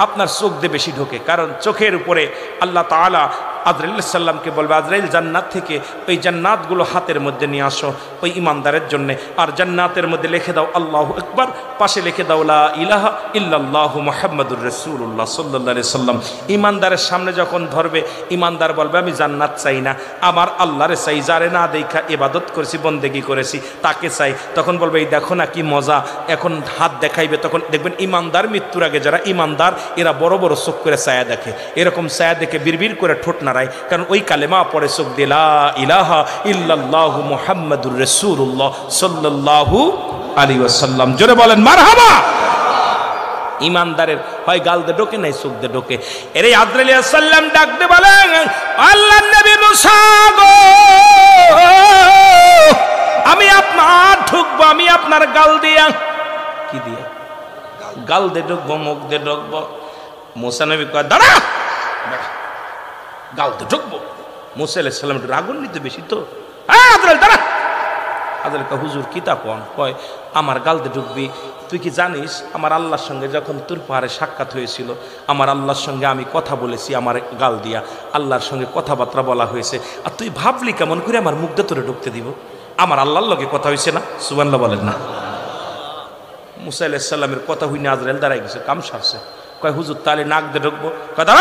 আপনার চোখ দিয়ে বেশি ঢোকে, কারণ চোখের উপরে আল্লাহ তাআলা আজরাইল সাল্লামকে বলবে, আজরাইল জান্নাত থেকে ওই জান্নাতগুলো হাতের মধ্যে নিয়ে আসো ওই ইমানদারের জন্যে, আর জান্নাতের মধ্যে লিখে দাও আল্লাহু আকবার, পাশে লিখে দাও লা ইলাহা ইল্লাল্লাহু মুহাম্মাদুর রাসূলুল্লাহ সাল্লাল্লাহু আলাইহি সাল্লাম। ইমানদারের সামনে যখন ধরবে, ইমানদার বলবে, আমি জান্নাত চাই না, আমার আল্লাহরে চাই, যারে না দেখা ইবাদত করেছি, বন্দেগী করেছি, তাকে চাই। তখন বলবে, এই দেখো না কি মজা, এখন হাত দেখাইবে। তখন দেখবেন ইমানদার মৃত্যুর আগে যারা ইমানদার, এরা বড় বড় চোখ করে ছায়া দেখে, এরকম ছায়া দেখে বিড়বিড় করে ঠোঁট নাড়ায়, কারণ ওই কালেমা পড়ে চোখ দিয়ে লা ইলাহা ইল্লাল্লাহু মুহাম্মাদুর রাসূলুল্লাহ সাল্লাল্লাহু আলাইহি ওয়াসাল্লাম। জোরে বলেন মারহাবা? ইমানদারের হয় গাল দে ঢোকে, নাই চোখ দে ঢোকে। এরে আজরাইল আলাইহিস সালাম ডাকতে বলেন, আল্লাহর নবী মুসা গো, আমি আপনার ঢুকবো, আমি আপনার গাল দিয়া, কি দিয়া? গাল দে ঢুকবো, মুখ দে ঢুকবো। মুসা নবী কয়, দাঁড়া, গাল দে ঢুকবো। মুসা আলাইহিস সালাম রাগুন্বিত বেশি তো, আজরাইল দাঁড়া। আজরাইল কয়, হুজুর কি তা কোন? কয়, আমার গাল দে ঢুকবি? তুই কি জানিস আমার আল্লাহর সঙ্গে যখন তোর পাহাড়ে সাক্ষাৎ হয়েছিল, আমার আল্লাহর সঙ্গে আমি কথা বলেছি আমার গাল দিয়া, আল্লাহর সঙ্গে কথাবার্তা বলা হয়েছে, আর তুই ভাবলি কেমন করে আমার মুখ দিয়ে তোরে ঢুকতে দিব? আমার আল্লাহর লগে কথা হয়েছে না, সুবহানাল্লাহ বলেন না। মুসা আলাইহিস সালামের কথা হইনি আজরাইল দাঁড়াই গেছে, কাম সারছে। কয় হুজুর তাহলে নাক দিয়ে ঢুকবো? কথা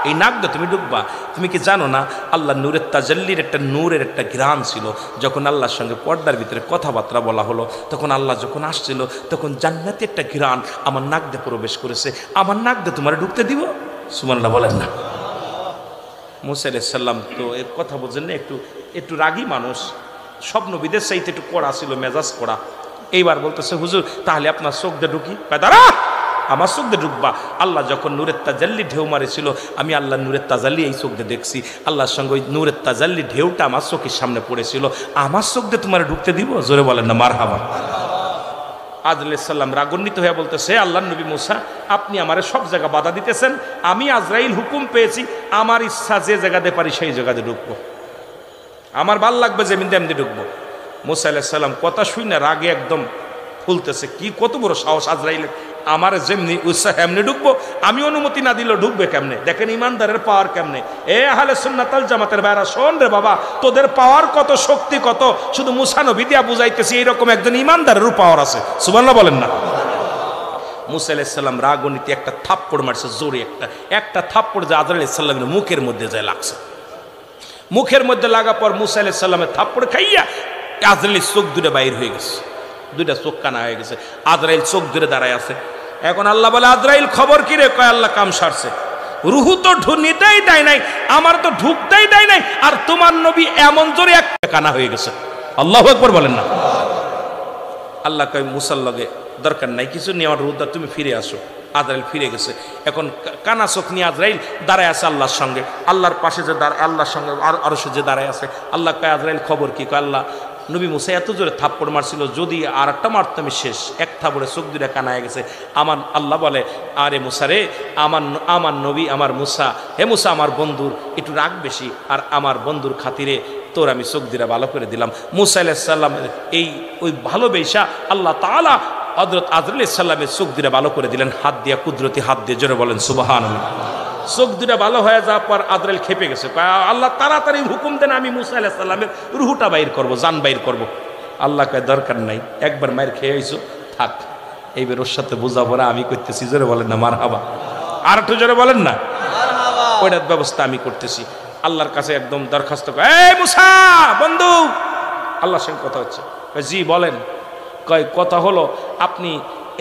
এই নাক দিয়ে তুমি ঢুকবা? তুমি কি জানো না আল্লাহ নূরের তাজাল্লির একটা নূরের একটা ঘ্রাণ ছিল। যখন আল্লাহর সঙ্গে পর্দার ভিতরে কথাবার্তা বলা হলো, তখন আল্লাহ যখন আসছিল তখন জান্নাতি একটা ঘ্রাণ আমার নাক দিয়ে প্রবেশ করেছে। আমার নাক দিয়ে তোমার ঢুকতে দিব? সুবহানাল্লাহ বলেন না। মুসা আলাইহিস সালাম তো এর কথা বলছেন না, একটু রাগী মানুষ, সব নবীদের চাইতে একটু কড়া ছিল, মেজাজ কড়া। এইবার বলতেছে হুজুর তাহলে আপনার চোখ দিয়ে ঢুকি? দাঁড়া, আমার চোখ দিয়ে ঢুকবা? আল্লাহ যখন নূরের তাজাল্লি ঢেউ মারেছিল, আমি আল্লাহ নূরের তাজাল্লি এই চোখ দিয়ে দেখছি। আল্লাহর সঙ্গে ওই নূরের তাজাল্লি ঢেউটা আমার চোখের সামনে পড়েছিল। আমার চোখ দিয়ে তোমার ঢুকতে দিব? জোরে বলেন না মারহাবা। আজরাইল সাল্লাম রাগান্বিত হয়ে বলতেছে, আল্লাহ নবী মুসা আপনি আমারে সব জায়গা বাধা দিতেছেন। আমি আজরাইল হুকুম পেয়েছি, আমার ইচ্ছা যে জায়গাতে পারি সেই জায়গাতে ঢুকবো, আমার ভাল লাগবে যে এমনি ঢুকবো। মুসা আলাইহিস সালাম কথা শুই না রাগে একদম ফুলতেছে, কি কত বড় সাহস আজরাইলের, আমার যেমনি উৎসাহ এমনি ঢুকবো, আমি অনুমতি না দিলেও ঢুকবে কেমনে? দেখেন ইমানদারের পাওয়ার কেমনে। এ আহলে সুন্নাত ওয়াল জামাতের ভাইরা শোন রে বাবা, তোদের পাওয়ার কত, শক্তি কত, শুধু মুসা নবী দিয়া বুঝাইতেছি এইরকম একজন ইমানদারেরও পাওয়ার আছে। সুবহানাল্লাহ বলেন না। মুসা আলাইহিস সালাম রাগনীতি একটা থাপ্পড় মারছে, জোরে একটা থাপ্পড় যে আজরাইল আলাইহিস সালামের মুখের মধ্যে যায় লাগছে। মুখের মধ্যে লাগা পর মুসা আলাইহিস সালামের থাপ্পড় খাইয়া আজরাইলের চোখ দুটো বাইর হয়ে গেছে, দুইটা চোখ কানা হয়ে গেছে। আজরাইল চোখ ধরে দাঁড়ায় আছে। এখন আল্লাহ বলে, আজরাইল খবর কি রে? কয় আল্লাহ কাম সারছে, রুহু তো নিতেই দেয় নাই, আমার তো ঢুকতেই দেয় নাই, আর তোমার নবী এমন জোরে একটা কানা হয়ে গেছে। আল্লাহু আকবার বলেন না। আল্লাহ কয় মুসার লগে দরকার নাই কিছু নেওয়ার, রুদা তুমি ফিরে আসো। আজরাইল ফিরে গেছে। এখন কানা চোখ নিয়ে আজরাইল দাঁড়ায় আছে আল্লাহর সঙ্গে, আল্লাহর পাশে যে আল্লাহর সঙ্গে আরো সে যে দাঁড়ায় আছে। আল্লাহ কয় আজরাইল খবর কি? কয় আল্লাহ নবী মুসা এত জোরে থাপ্পড় মারছিল, যদি আর একটা মারতো আমি শেষ। এক থাপড়ে চোখ দুটা কানা হয়ে গেছে। আমার আল্লাহ বলে, আরে মুসা রে, আমার নবী আমার মুসা, হে মুসা আমার বন্ধুর একটু রাগ বেশি, আর আমার বন্ধুর খাতিরে তোর আমি চোখ দুটা ভালো করে দিলাম। মুসা আলাইহিস সালামের ওই ভালোবেসা আল্লাহ তাআলা হযরত আজরাইল আলাইহিস সালামের চোখ দুটা ভালো করে দিলেন হাত দিয়া, কুদরতি হাত দিয়ে। জোরে বলেন সুবহানাল্লাহ। চোখ দুটা ভালো হয়ে যাওয়ার পর আজরাইল খেপে গেছে। আল্লাহ তাড়াতাড়ি হুকুম দেন, আমি মুসা আলাইহিস সালামের রুহুটা বাইর করবো, জান বাইর করবো। আল্লাহ কয় দরকার নাই, একবার মায়ের খেয়ে হইছো, থাক। এইবার ওর সাথে বোঝাপড়া আমি করতেছি। জোরে বলেন না মারহাবা। আর একটু জোরে বলেন না। ওইটার ব্যবস্থা আমি করতেছি। আল্লাহর কাছে একদম দরখাস্ত, এই মুসা বন্ধু, আল্লাহর সঙ্গে কথা হচ্ছে। জি বলেন। কয় কথা হলো, আপনি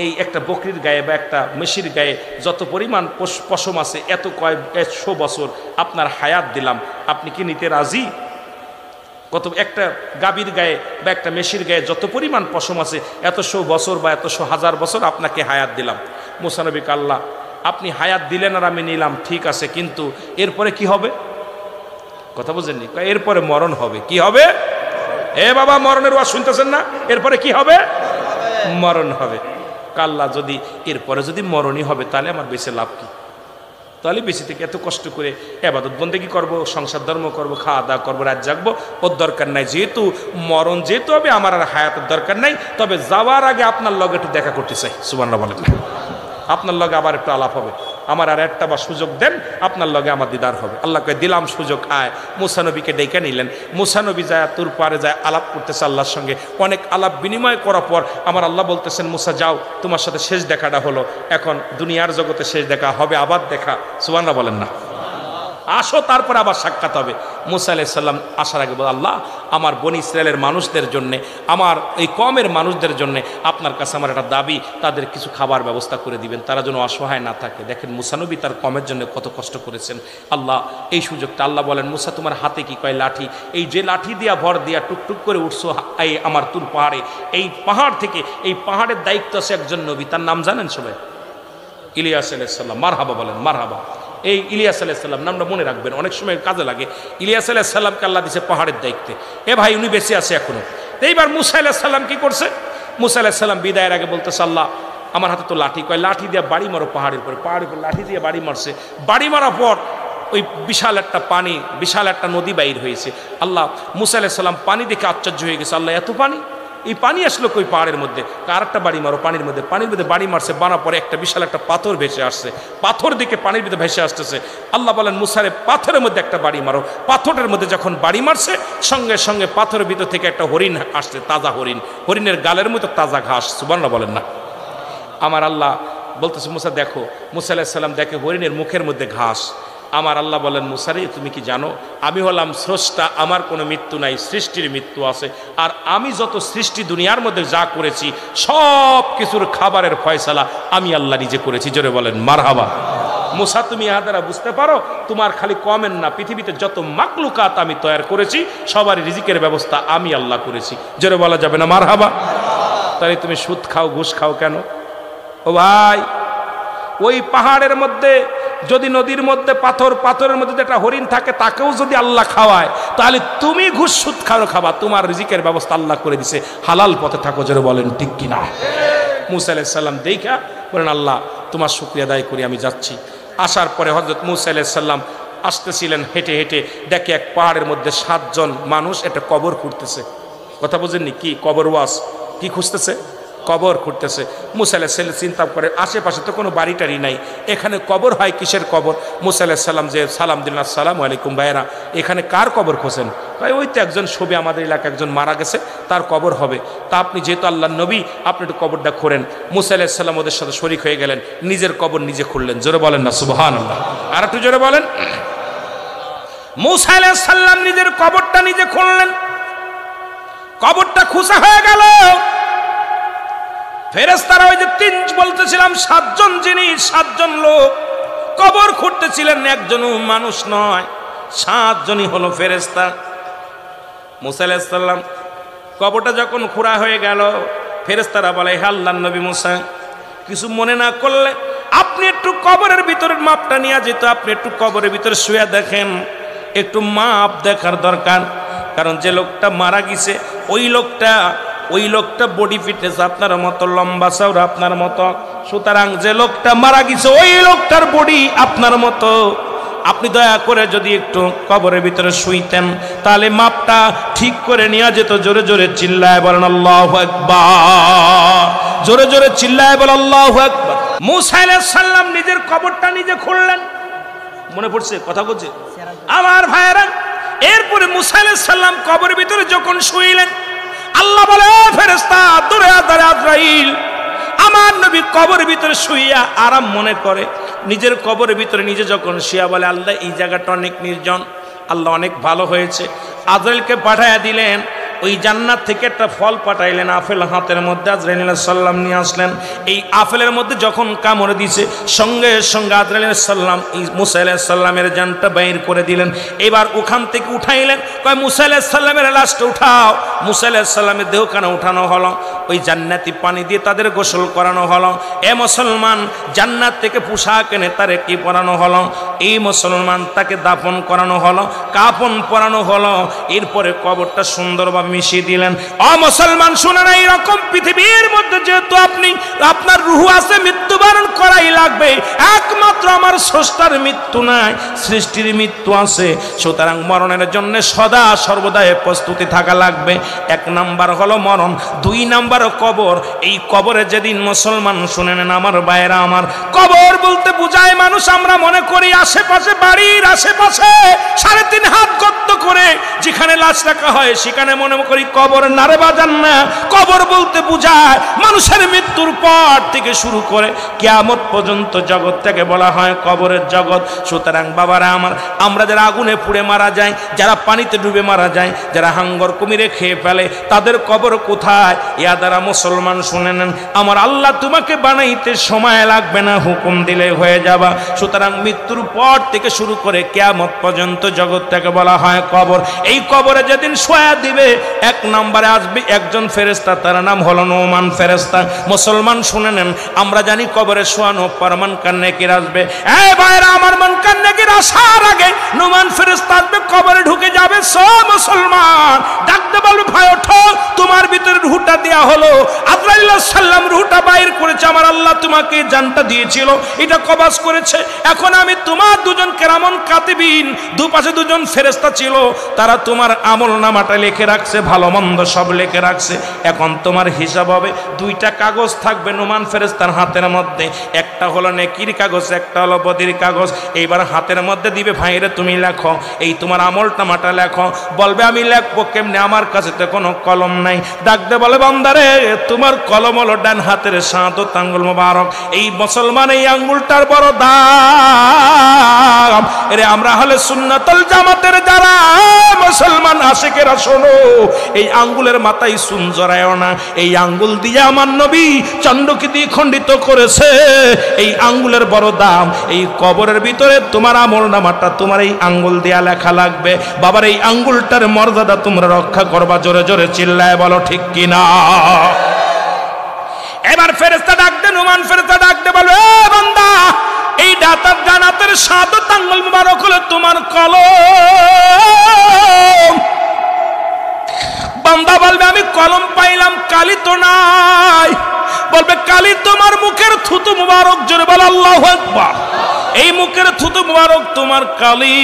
এই একটা বকরির গায়ে বা একটা মেশির গায়ে যত পরিমাণ পশম আছে, এত 100 বছর আপনার হায়াত দিলাম, আপনি কি নিতে রাজি? কত একটা গাভীর গায়ে বা একটা মেশির গায়ে যত পরিমাণ পশম আছে, 100 বছর বা 100,000 বছর আপনাকে হায়াত দিলাম। মুসা নবী আল্লাহ আপনি হায়াত দিলেন আর আমি নিলাম, ঠিক আছে, কিন্তু এরপরে কি হবে? কথা বুঝেননি? এরপরে মরণ হবে। কি হবে? এ বাবা, মরণের ওয়াজ শুনতেছেন না? এরপরে কি হবে? মরণ হবে। আল্লাহ যদি এরপরে যদি মরণই হবে, তাহলে আমার বেঁচে লাভ কি? তাহলে বেশি থেকে এত কষ্ট করে ইবাদত বন্দেগী করব, সংসার ধর্ম করব, খাওয়া দাওয়া করবো, রাত জাগবো, ওর দরকার নাই। যেহেতু মরণ যেহেতু হবে, আমার আর হায়াতের দরকার নাই। তবে যাওয়ার আগে আপনার লগে একটু দেখা করতে চাই। সুবহানাল্লাহ বলেন না। আপনার লগে আবার একটু আলাপ হবে, আমার আর একটা বা সুযোগ দেন, আপনার লগে আমার দিদার হবে। আল্লাহকে দিলাম সুযোগ, আয়। মুসা নবীকে ডেকে নিলেন। মুসা নবী যায় তুর পারে যায়, আলাপ করতেছে আল্লাহর সঙ্গে। অনেক আলাপ বিনিময় করার পর আমার আল্লাহ বলতেছেন, মুসা যাও, তোমার সাথে শেষ দেখাটা হলো, এখন দুনিয়ার জগতে শেষ দেখা হবে, আবার দেখা। সুবহানাল্লাহ বলেন না। আসো, তারপর আবার সাক্ষাৎ হবে। মুসা আলাইহিস সালাম আসার আগে বল, আল্লাহ আমার বনি ইসরায়েলের মানুষদের জন্যে, আমার এই কমের মানুষদের জন্যে আপনার কাছে আমার একটা দাবি, তাদের কিছু খাবার ব্যবস্থা করে দিবেন, তারা যেন অসহায় না থাকে। দেখেন মুসা নবী তার কমের জন্য কত কষ্ট করেছেন। আল্লাহ এই সুযোগটা, আল্লাহ বলেন, মুসা তোমার হাতে কি? কয় লাঠি। এই যে লাঠি দিয়া ভর দিয়া টুকটুক করে উঠছো এই আমার তুর পাহাড়ে, এই পাহাড় থেকে, এই পাহাড়ের দায়িত্ব আছে একজন নবী, তার নাম জানেন সবাই? ইলিয়াস আলাইহিস সালাম। মারহাবা বলেন, মারহাবা। এই ইলিয়াস আলাইহিস সালাম নামটা মনে রাখবেন, অনেক সময় কাজে লাগে। ইলিয়াস আলাইহিস সালামকে আল্লাহ দিয়েছে পাহাড়ের দায়িত্বে। এ ভাই, উনি বেঁচে আছে এখনো। এইবার মুসা আলাইহিস সালাম কি করছে? মুসা আলাইহিস সালাম বিদায়ের আগে বলতেছে, আল্লাহ আমার হাতে তো লাঠি। কয় লাঠি দিয়ে বাড়ি মারো পাহাড়ের উপরে। পাহাড়ের উপর লাঠি দিয়ে বাড়ি মারছে। বাড়ি মারার পর ওই বিশাল একটা পানি, বিশাল একটা নদী বাইর হয়েছে। আল্লাহ মুসা আলাইহিস সালাম পানি দেখে আশ্চর্য হয়ে গেছে। আল্লাহ এত পানি? এই পানি আসলো কই পাহাড়ের মধ্যে, কার একটা বাড়ি মারো পানির মধ্যে বাড়ি মারছে, বানা পরে একটা বিশাল একটা পাথর ভেসে আসছে, পাথর দিকে পানির ভিতরে ভেসে আসতেছে। আল্লাহ বলেন মুসারে পাথরের মধ্যে একটা বাড়ি মারো। পাথরের মধ্যে যখন বাড়ি মারছে সঙ্গে সঙ্গে পাথরের ভিতর থেকে একটা হরিণ আসছে, তাজা হরিণ, হরিণের গালের মতো তাজা ঘাস। সুবহানাল্লাহ বলেন না। আমার আল্লাহ বলতেছে মুসা দেখো, মুসা আলাইহিস সালাম দেখে হরিণের মুখের মধ্যে ঘাস। আমার আল্লাহ বলেন মুসারে তুমি কি জানো আমি হলাম স্রষ্টা, আমার কোনো মৃত্যু নাই, সৃষ্টির মৃত্যু আছে। আর আমি যত সৃষ্টি দুনিয়ার মধ্যে যা করেছি সব কিছুর খাবারের ফয়সালা আমি আল্লাহ নিজে করেছি। জোরে বলেন মারহাবা। মুসা তুমি ইহা দ্বারা বুঝতে পারো তোমার খালি কমেন না, পৃথিবীতে যত মাকলুকাত আমি তৈরি করেছি সবারই রিজিকের ব্যবস্থা আমি আল্লাহ করেছি। জোরে বলা যাবে না মারহাবা। তাহলে তুমি সুদ খাও ঘুষ খাও কেন? ও ভাই, ওই পাহাড়ের মধ্যে যদি নদীর মধ্যে পাথরের মধ্যে একটা হরিণ থাকে তাকেও যদি আল্লাহ খাওয়ায়, তাহলে তুমি ঘুষ সুদ খাবা, তোমার রিজিকের ব্যবস্থা আল্লাহ করে দিছে, হালাল পথে থাকো। জোরে বলেন ঠিক কিনা? মুসা আলাইহিস সালাম দেখা বলেন আল্লাহ তোমার শুকরিয়া আদায় করি, আমি যাচ্ছি। আসার পরে হযরত মুসা আলাইহিস সালাম আসতেছিলেন হেঁটে হেঁটে, দেখে এক পাহাড়ের মধ্যে 7 জন মানুষ একটা কবর খুঁড়তেছে। কথা বুঝেননি? কি কবর ওয়াজ, কি খুঁজতেছে? কবর খুঁড়তেছে। মুসা আলাইহিস সালাম চিন্তা করে আশেপাশে তো কোনো বাড়ি টাড়ি নাই, এখানে কবর হয় কিসের কবর? মুসা আলাইহিস সালাম যে সালাম দিলেন, আসসালামু আলাইকুম ভাইরা, এখানে কার কবর খোঁজেন? ভাই ওই তো একজন ছবি আমাদের এলাকায় একজন মারা গেছে, তার কবর হবে। তা আপনি যেহেতু আল্লাহর নবী আপনি একটু কবরটা খোঁড়েন। মুসা আলাইহিস সালাম ওদের সাথে শরীক হয়ে গেলেন, নিজের কবর নিজে খুঁড়লেন। জোরে বলেন না সুবহানাল্লাহ। আর একটু জোরে বলেন। মুসা আলাইহিস সালাম নিজের কবরটা নিজে খুঁড়লেন। কবরটা খুঁজা হয়ে গেল। ফেরেশতারা ওই যে 3 বলতেছিলাম 7 জন জিনিস, 7 জন লোক কবর খুঁড়তেছিলেন, একজনও মানুষ নয়, 7 জনই হলো ফেরেশতা। মুসা আলাইহিস সালাম কবরটা যখন খুঁড়া হয়ে গেল, ফেরেশতারা বলে হে আল্লাহর নবী মুসা, কিছু মনে না করলে আপনি একটু কবরের ভিতরের মাপটা নিয়ে যেত, আপনি একটু কবরের ভিতরে শুয়ে দেখেন, একটু মাপ দেখার দরকার। কারণ যে লোকটা মারা গেছে ওই লোকটা বডি ফিটনেস আপনার মতো, লম্বা চওড়া আপনার মতো, সুতরাং যে লোকটা মারা গেছে ওই লোকটার বডি আপনার মতো। আপনি দয়া করে যদি একটু কবরের ভিতরে শুইতেন তাহলে মাপটা ঠিক করে নিয়ে যেত। জোরে জোরে চিল্লায় বলেন আল্লাহু আকবার। জোরে জোরে চিল্লায় বলেন আল্লাহু আকবার। মুসা আলাইহিস সালাম নিজের কবরটা নিজে খুঁড়লেন। মনে পড়ছে কথা বলছে আমার ভাইয়েরা? এরপরে মুসা আলাইহিস সালাম কবরের ভিতরে যখন শুইলেন, আল্লাহ বলে ফেরেশতা দূরে আদারে আজরাইল, আমার নবী কবরের ভিতরে শুইয়া আরাম মনে করে, নিজের কবরের ভিতরে নিজে যখন শুয়া বলে আল্লাহ এই জায়গাটা অনেক নির্জন, আল্লাহ অনেক ভালো হয়েছে। আজরাইলকে পাঠাইয়া দিলেন, ওই জান্নাত থেকে একটা ফল পাঠাইলেন, আপেল হাতের মধ্যে আজরাইল আলাইহিস সালাম নিয়ে আসলেন। এই আপেলের মধ্যে যখন কামড় দিছে সঙ্গে সঙ্গে আজরাইল আলাইহিস সালাম মুসা আলাইহিস সালামের জানটা বাইর করে দিলেন। এবার ওখান থেকে উঠাইলেন, কয় মুসা আলাইহিস সালামের লাশটা উঠাও। মুসা আলাইহিস সালামের দেহখানা উঠানো হলো, ওই জান্নাতি পানি দিয়ে তাদের গোসল করানো হলো। এ মুসলমান, জান্নাত থেকে পোশাক এনে তারে কি পরানো হলো? এই মুসলমান তাকে দাফন করানো হলো, কাফন পরানো হলো। এরপরে কবরটা সুন্দরভাবে মিশিয়ে দিলেন। মুসলমান শুনে না, এইরকম পৃথিবীর মধ্যে যেহেতু আপনার রূহ আছে, মৃত্যুবরণ করাই লাগবে। একমাত্র আমার স্রষ্টার মৃত্যু নাই, সৃষ্টির মৃত্যু আছে। সুতরাং মরণের জন্য সদা সর্বদা প্রস্তুতি থাকা লাগবে। 1 নাম্বার হলো মরণ, 2 নাম্বার কবর। এই কবরে যেদিন মুসলমান শুনে নেন আমার ভাইয়েরা আমার, কবর বলতে বুঝায় মানুষ আমরা মনে করি আশেপাশে, বাড়ির আশেপাশে 3.5 হাত গর্ত করে যেখানে লাশ রাখা হয় সেখানে মনে করি কবর। নারে বাজান না, কবর বলতে বুঝায় মানুষের মৃত্যুর পর থেকে শুরু করে কিয়ামত পর্যন্ত জগৎটাকে বলা হয় কবরের জগৎ। সুতরাং বাবারা আমার, আমরা যারা আগুনে পুড়ে মারা যায়, যারা পানিতে ডুবে মারা যায়, যারা হাঙ্গর কুমিরে খেয়ে ফেলে, তাদের কবর কোথায়? ইয়া দ্বারা মুসলমান শুনে নেন, আমার আল্লাহ তোমাকে বানাইতে সময় লাগবে না, হুকুম দিলে হয়ে যাবা। সুতরাং মৃত্যুর পর থেকে শুরু করে কিয়ামত পর্যন্ত জগৎটাকে বলা হয় কবর। এই কবরে যেদিন শোয়া দিবে 1 নম্বরে আসবে একজন ফেরেশতা, তার নাম হলো নোমান ফেরেশতা। মুসলমান শুনে নেন, আমরা জানি কবরে শোয়ানো পর মুনকার নেকির আসবে। এই ভাইরা আমার, মুনকার নেকির আসার আগে নোমান ফেরেশতা আসবে, কবরে ঢুকে যাবে। সব মুসলমান ডাকতে বলবে বলে ভাই ওঠো, তোমার ভিতরে রূহটা দেয়া হলো। আজরাইল আলাইহিস সালাম রূহটা বাইর করেছে, আমার আল্লাহ তোমাকে জানটা দিয়েছিল, এটা কবজ করেছে। এখন আমি তোমার দুজন কেরামন কাতিবিন, দুপাশে দুজন ফেরেশতা ছিল, তারা তোমার আমলনামাটা লিখে রাখছে, ভালো মন্দ সব লিখে রাখছে। এখন তোমার হিসাব হবে, দুইটা কাগজ থাকবে নোমান ফেরেশতার হাতের মধ্যে, একটা হলো নেকির কাগজ, একটা হলো বদির কাগজ। এইবার হাতের মধ্যে দিবে, ভাইরে তুমি লেখো, এই তোমার আমলনামাটা লেখো। বলবে আমি লিখবো কেমনে, আমার কাছে তো কোনো কলম নাই। ডাকতে বলে বান্দারে তোমার কলম হলো ডান হাতের শাহাদাত আঙ্গুল মোবারক, এই মুসলমান এই আঙ্গুলটার বড় দাম। এরে আমরা হলে সুন্নাতুল জামাতের যারা মুসলমান আশিকেরা, শোনো, এই আঙ্গুলের মাথায় সুন জড়ায়ও না। এই আঙ্গুল দিয়ে আমার নবী চন্দ্রকে দিয়ে খণ্ডিত করেছে, এই আঙ্গুলের বড় দাম। এই কবরের ভিতরে তোমার আমলনামাটা তোমার এই আঙ্গুল দিয়া লেখা লাগবে। বাবার এই আঙ্গুলটার মর্যাদা তোমরা রক্ষা করবা, জোরে জোরে চিল্লায় বলো ঠিক কিনা। এবার ফেরেশতা ডাকতে, নোমান ফেরেশতা ডাকতে বলো, এ বান্দা, এই ডানাতের শাহাদাত আঙ্গুল মুবারক হলো তোমার কলম। বান্দা বলবে আমি কলম পাইলাম, কালি তো নাই। বলবে কালি তোমার মুখের থুতু মুবারক, জোরে বলো আল্লাহু আকবার। এই মুখের থুতু মুবারক তোমার কালি।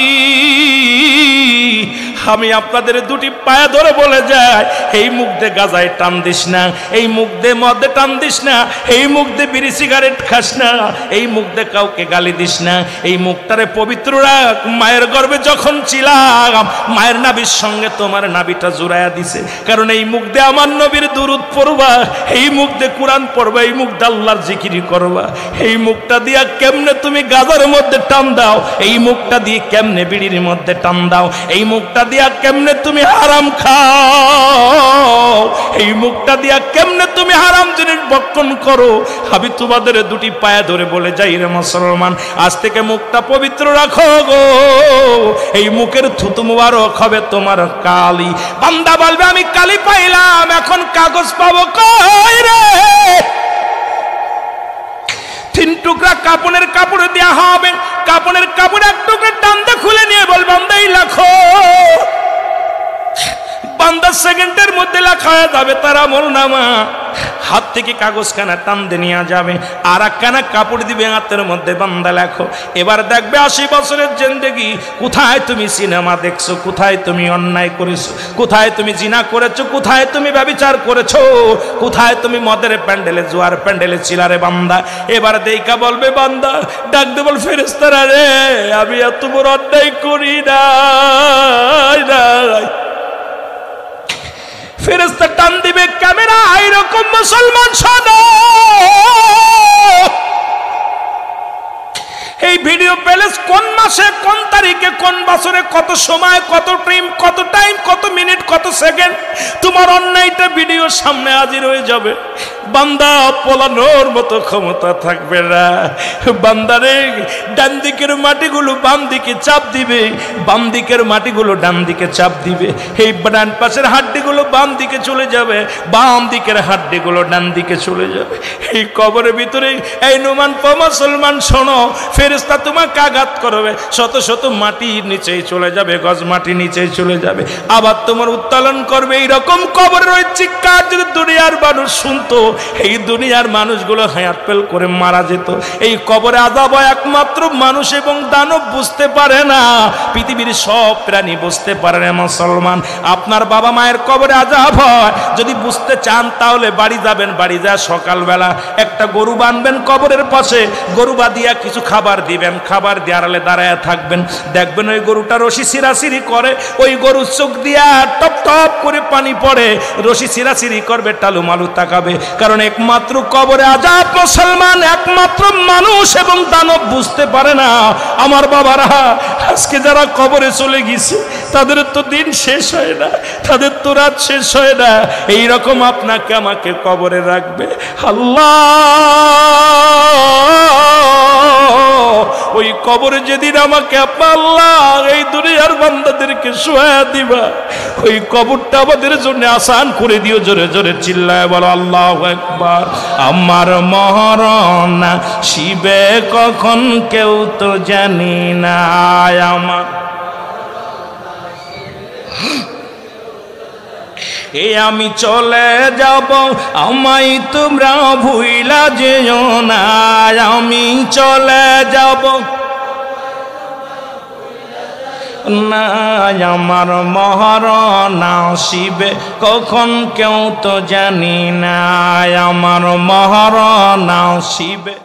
আমি আপনাদের দুটি পায়ে ধরে বলে যাই, এই মুখ দিয়ে গাজায় টান দিস না, এই মুখ দিয়ে মদে টান দিস না, এই মুখ দিয়ে বিড়ি সিগারেট খাস না, এই মুখ দিয়ে কাউকে গালি দিস না। এই মুখটারে পবিত্র রাখ। মায়ের গর্ভে যখন ছিলাম, মায়ের নাভির সঙ্গে তোমার নাভিটা জুড়াইয়া দিছে, কারণ এই মুখ দিয়ে আমার নবীর দুরূদ পড়বা, এই মুখ দিয়ে কোরআন পড়বা, এই মুখ দিয়ে আল্লাহর জিকিরি করবা। এই মুখটা দিয়া কেমনে তুমি গাজার মধ্যে টান দাও, এই মুখটা দিয়ে কেমনে বিড়ির মধ্যে টান দাও, এই মুখটা দিয়া কেমনে তুমি হারাম খাও, এই মুখটা দিয়া কেমনে তুমি হারাম জিনিস ভক্ষণ করো। আমি তোমাদের দুটি পায়ে ধরে বলে যাই রে মুসলমান, আজ থেকে মুখটা পবিত্র রাখো গো। এই মুখের থুতু মুবারক হবে তোমার কালি। বান্দা বলবে আমি কালি পাইলাম, এখন কাগজ পাবো কই রে? তিন টুকরা কাপড়ের কাপড় দেয়া হবে, কাপড়ের কাপড় এক টুকরা টানতে খুলে নিয়ে বল বান্দাই লেখো। বান্দা সেকেন্ডের মধ্যে লেখা হয়ে যাবে তার আমলনামা। হাত থেকে কাগজখানা টান দিয়ে নিয়ে যাবে, আর একখানা কাপড় দিবে হাতের মধ্যে, বান্দা লেখো। এবার দেখবে 80 বছরের জিন্দেগি, কোথায় তুমি সিনেমা দেখছো, কোথায় তুমি অন্যায় করেছো, কোথায় তুমি জিনা করেছো, কোথায় তুমি ব্যভিচার করেছো, কোথায় তুমি মদের প্যান্ডেলে জুয়ার প্যান্ডেলে ছিলারে বান্দা। এবার দেইকা বলবে বান্দা, ডাক দে বল ফেরেশতারা রে, আমি এত বড় অন্যায় করি নাই। ফেরেশতা টান দিবে ক্যামেরা, এইরকম মুসলমান শোনো, এই ভিডিও প্যালেস কোন মাসে, কোন তারিখে, কোন বছরে, কত সময়, কত টাইম, কত মিনিট, কত সেকেন্ড তোমার অন্যায়টা ভিডিওর সামনে হাজির হয়ে যাবে। বান্দা পলানোর মতো ক্ষমতা থাকবে না। বান্দারে ডান দিকের মাটিগুলো বাম দিকে চাপ দিবে, বাম দিকের মাটিগুলো ডান দিকে চাপ দিবে। এই ডান পাশের হাড্ডিগুলো বাম দিকে চলে যাবে, বাম দিকের হাড্ডিগুলো ডান দিকে চলে যাবে। এই কবরের ভিতরে এই নোমান মুসলমান শোনো, ফেরেশতা তোমাকে আঘাত করবে, শত শত মাটি নিচেই চলে যাবে, গজ মাটি নিচেই চলে যাবে, আবার তোমার উত্তোলন করবে। এইরকম কবরের ওই চিৎকার যদি দুনিয়ার মানুষ শুনতো, এই দুনিয়ার মানুষগুলো হায়াত ফেল করে মারা যেত। এই কবরে আযাব একমাত্র মানুষ এবং দানব বুঝতে পারে না, পৃথিবীর সব প্রাণী বুঝতে পারে না। মুসলমান, আপনার বাবা মায়ের কবরে আযাব হয়, যদি বুঝতে চান তাহলে বাড়ি যাবেন, বাড়ি যা সকালবেলা একটা গরু বানবেন কবরের পাশে, গরু বাঁধিয়া কিছু খাবার দিবেন, খাবার দিয়ে আড়ালে দাঁড়ায় থাকবেন, দেখবেন ওই গরুটা রশি ছিঁড়াছিঁড়ি করে, ওই গরুর চোখ দিয়া টপ টপ করে পানি পড়ে, রশি ছিঁড়াছিঁড়ি করবে, টালু মালু তাকাবে, কারণ একমাত্র কবরে আযাব মুসলমান একমাত্র মানুষ এবং দানব বুঝতে পারে না। আমার বাবারা, আজকে যারা কবরে চলে গেছে তাদের তো দিন শেষ হয় না, তাদের তো রাত শেষ হয় না, এইরকম আপনাকে আমাকে কবরে রাখবে আল্লাহ। ওই কবরে যেদিন আমাকে আল্লাহ এই দুনিয়ার বান্দাদেরকে শোয়া দিবা, ওই কবরটা আমাদের জন্য আসান করে দিও। জোরে জোরে চিল্লায় বলো আল্লাহু আকবার। আমার মরণ শিবে কখন কেউ তো জানি না, আমার আমি চলে যাব, আমায় তোমরা ভুইলা যেও না। আমি চলে যাব না, আমার মরণ আসিবে কখন কেউ তো জানি না, আমার মরণ আসিবে।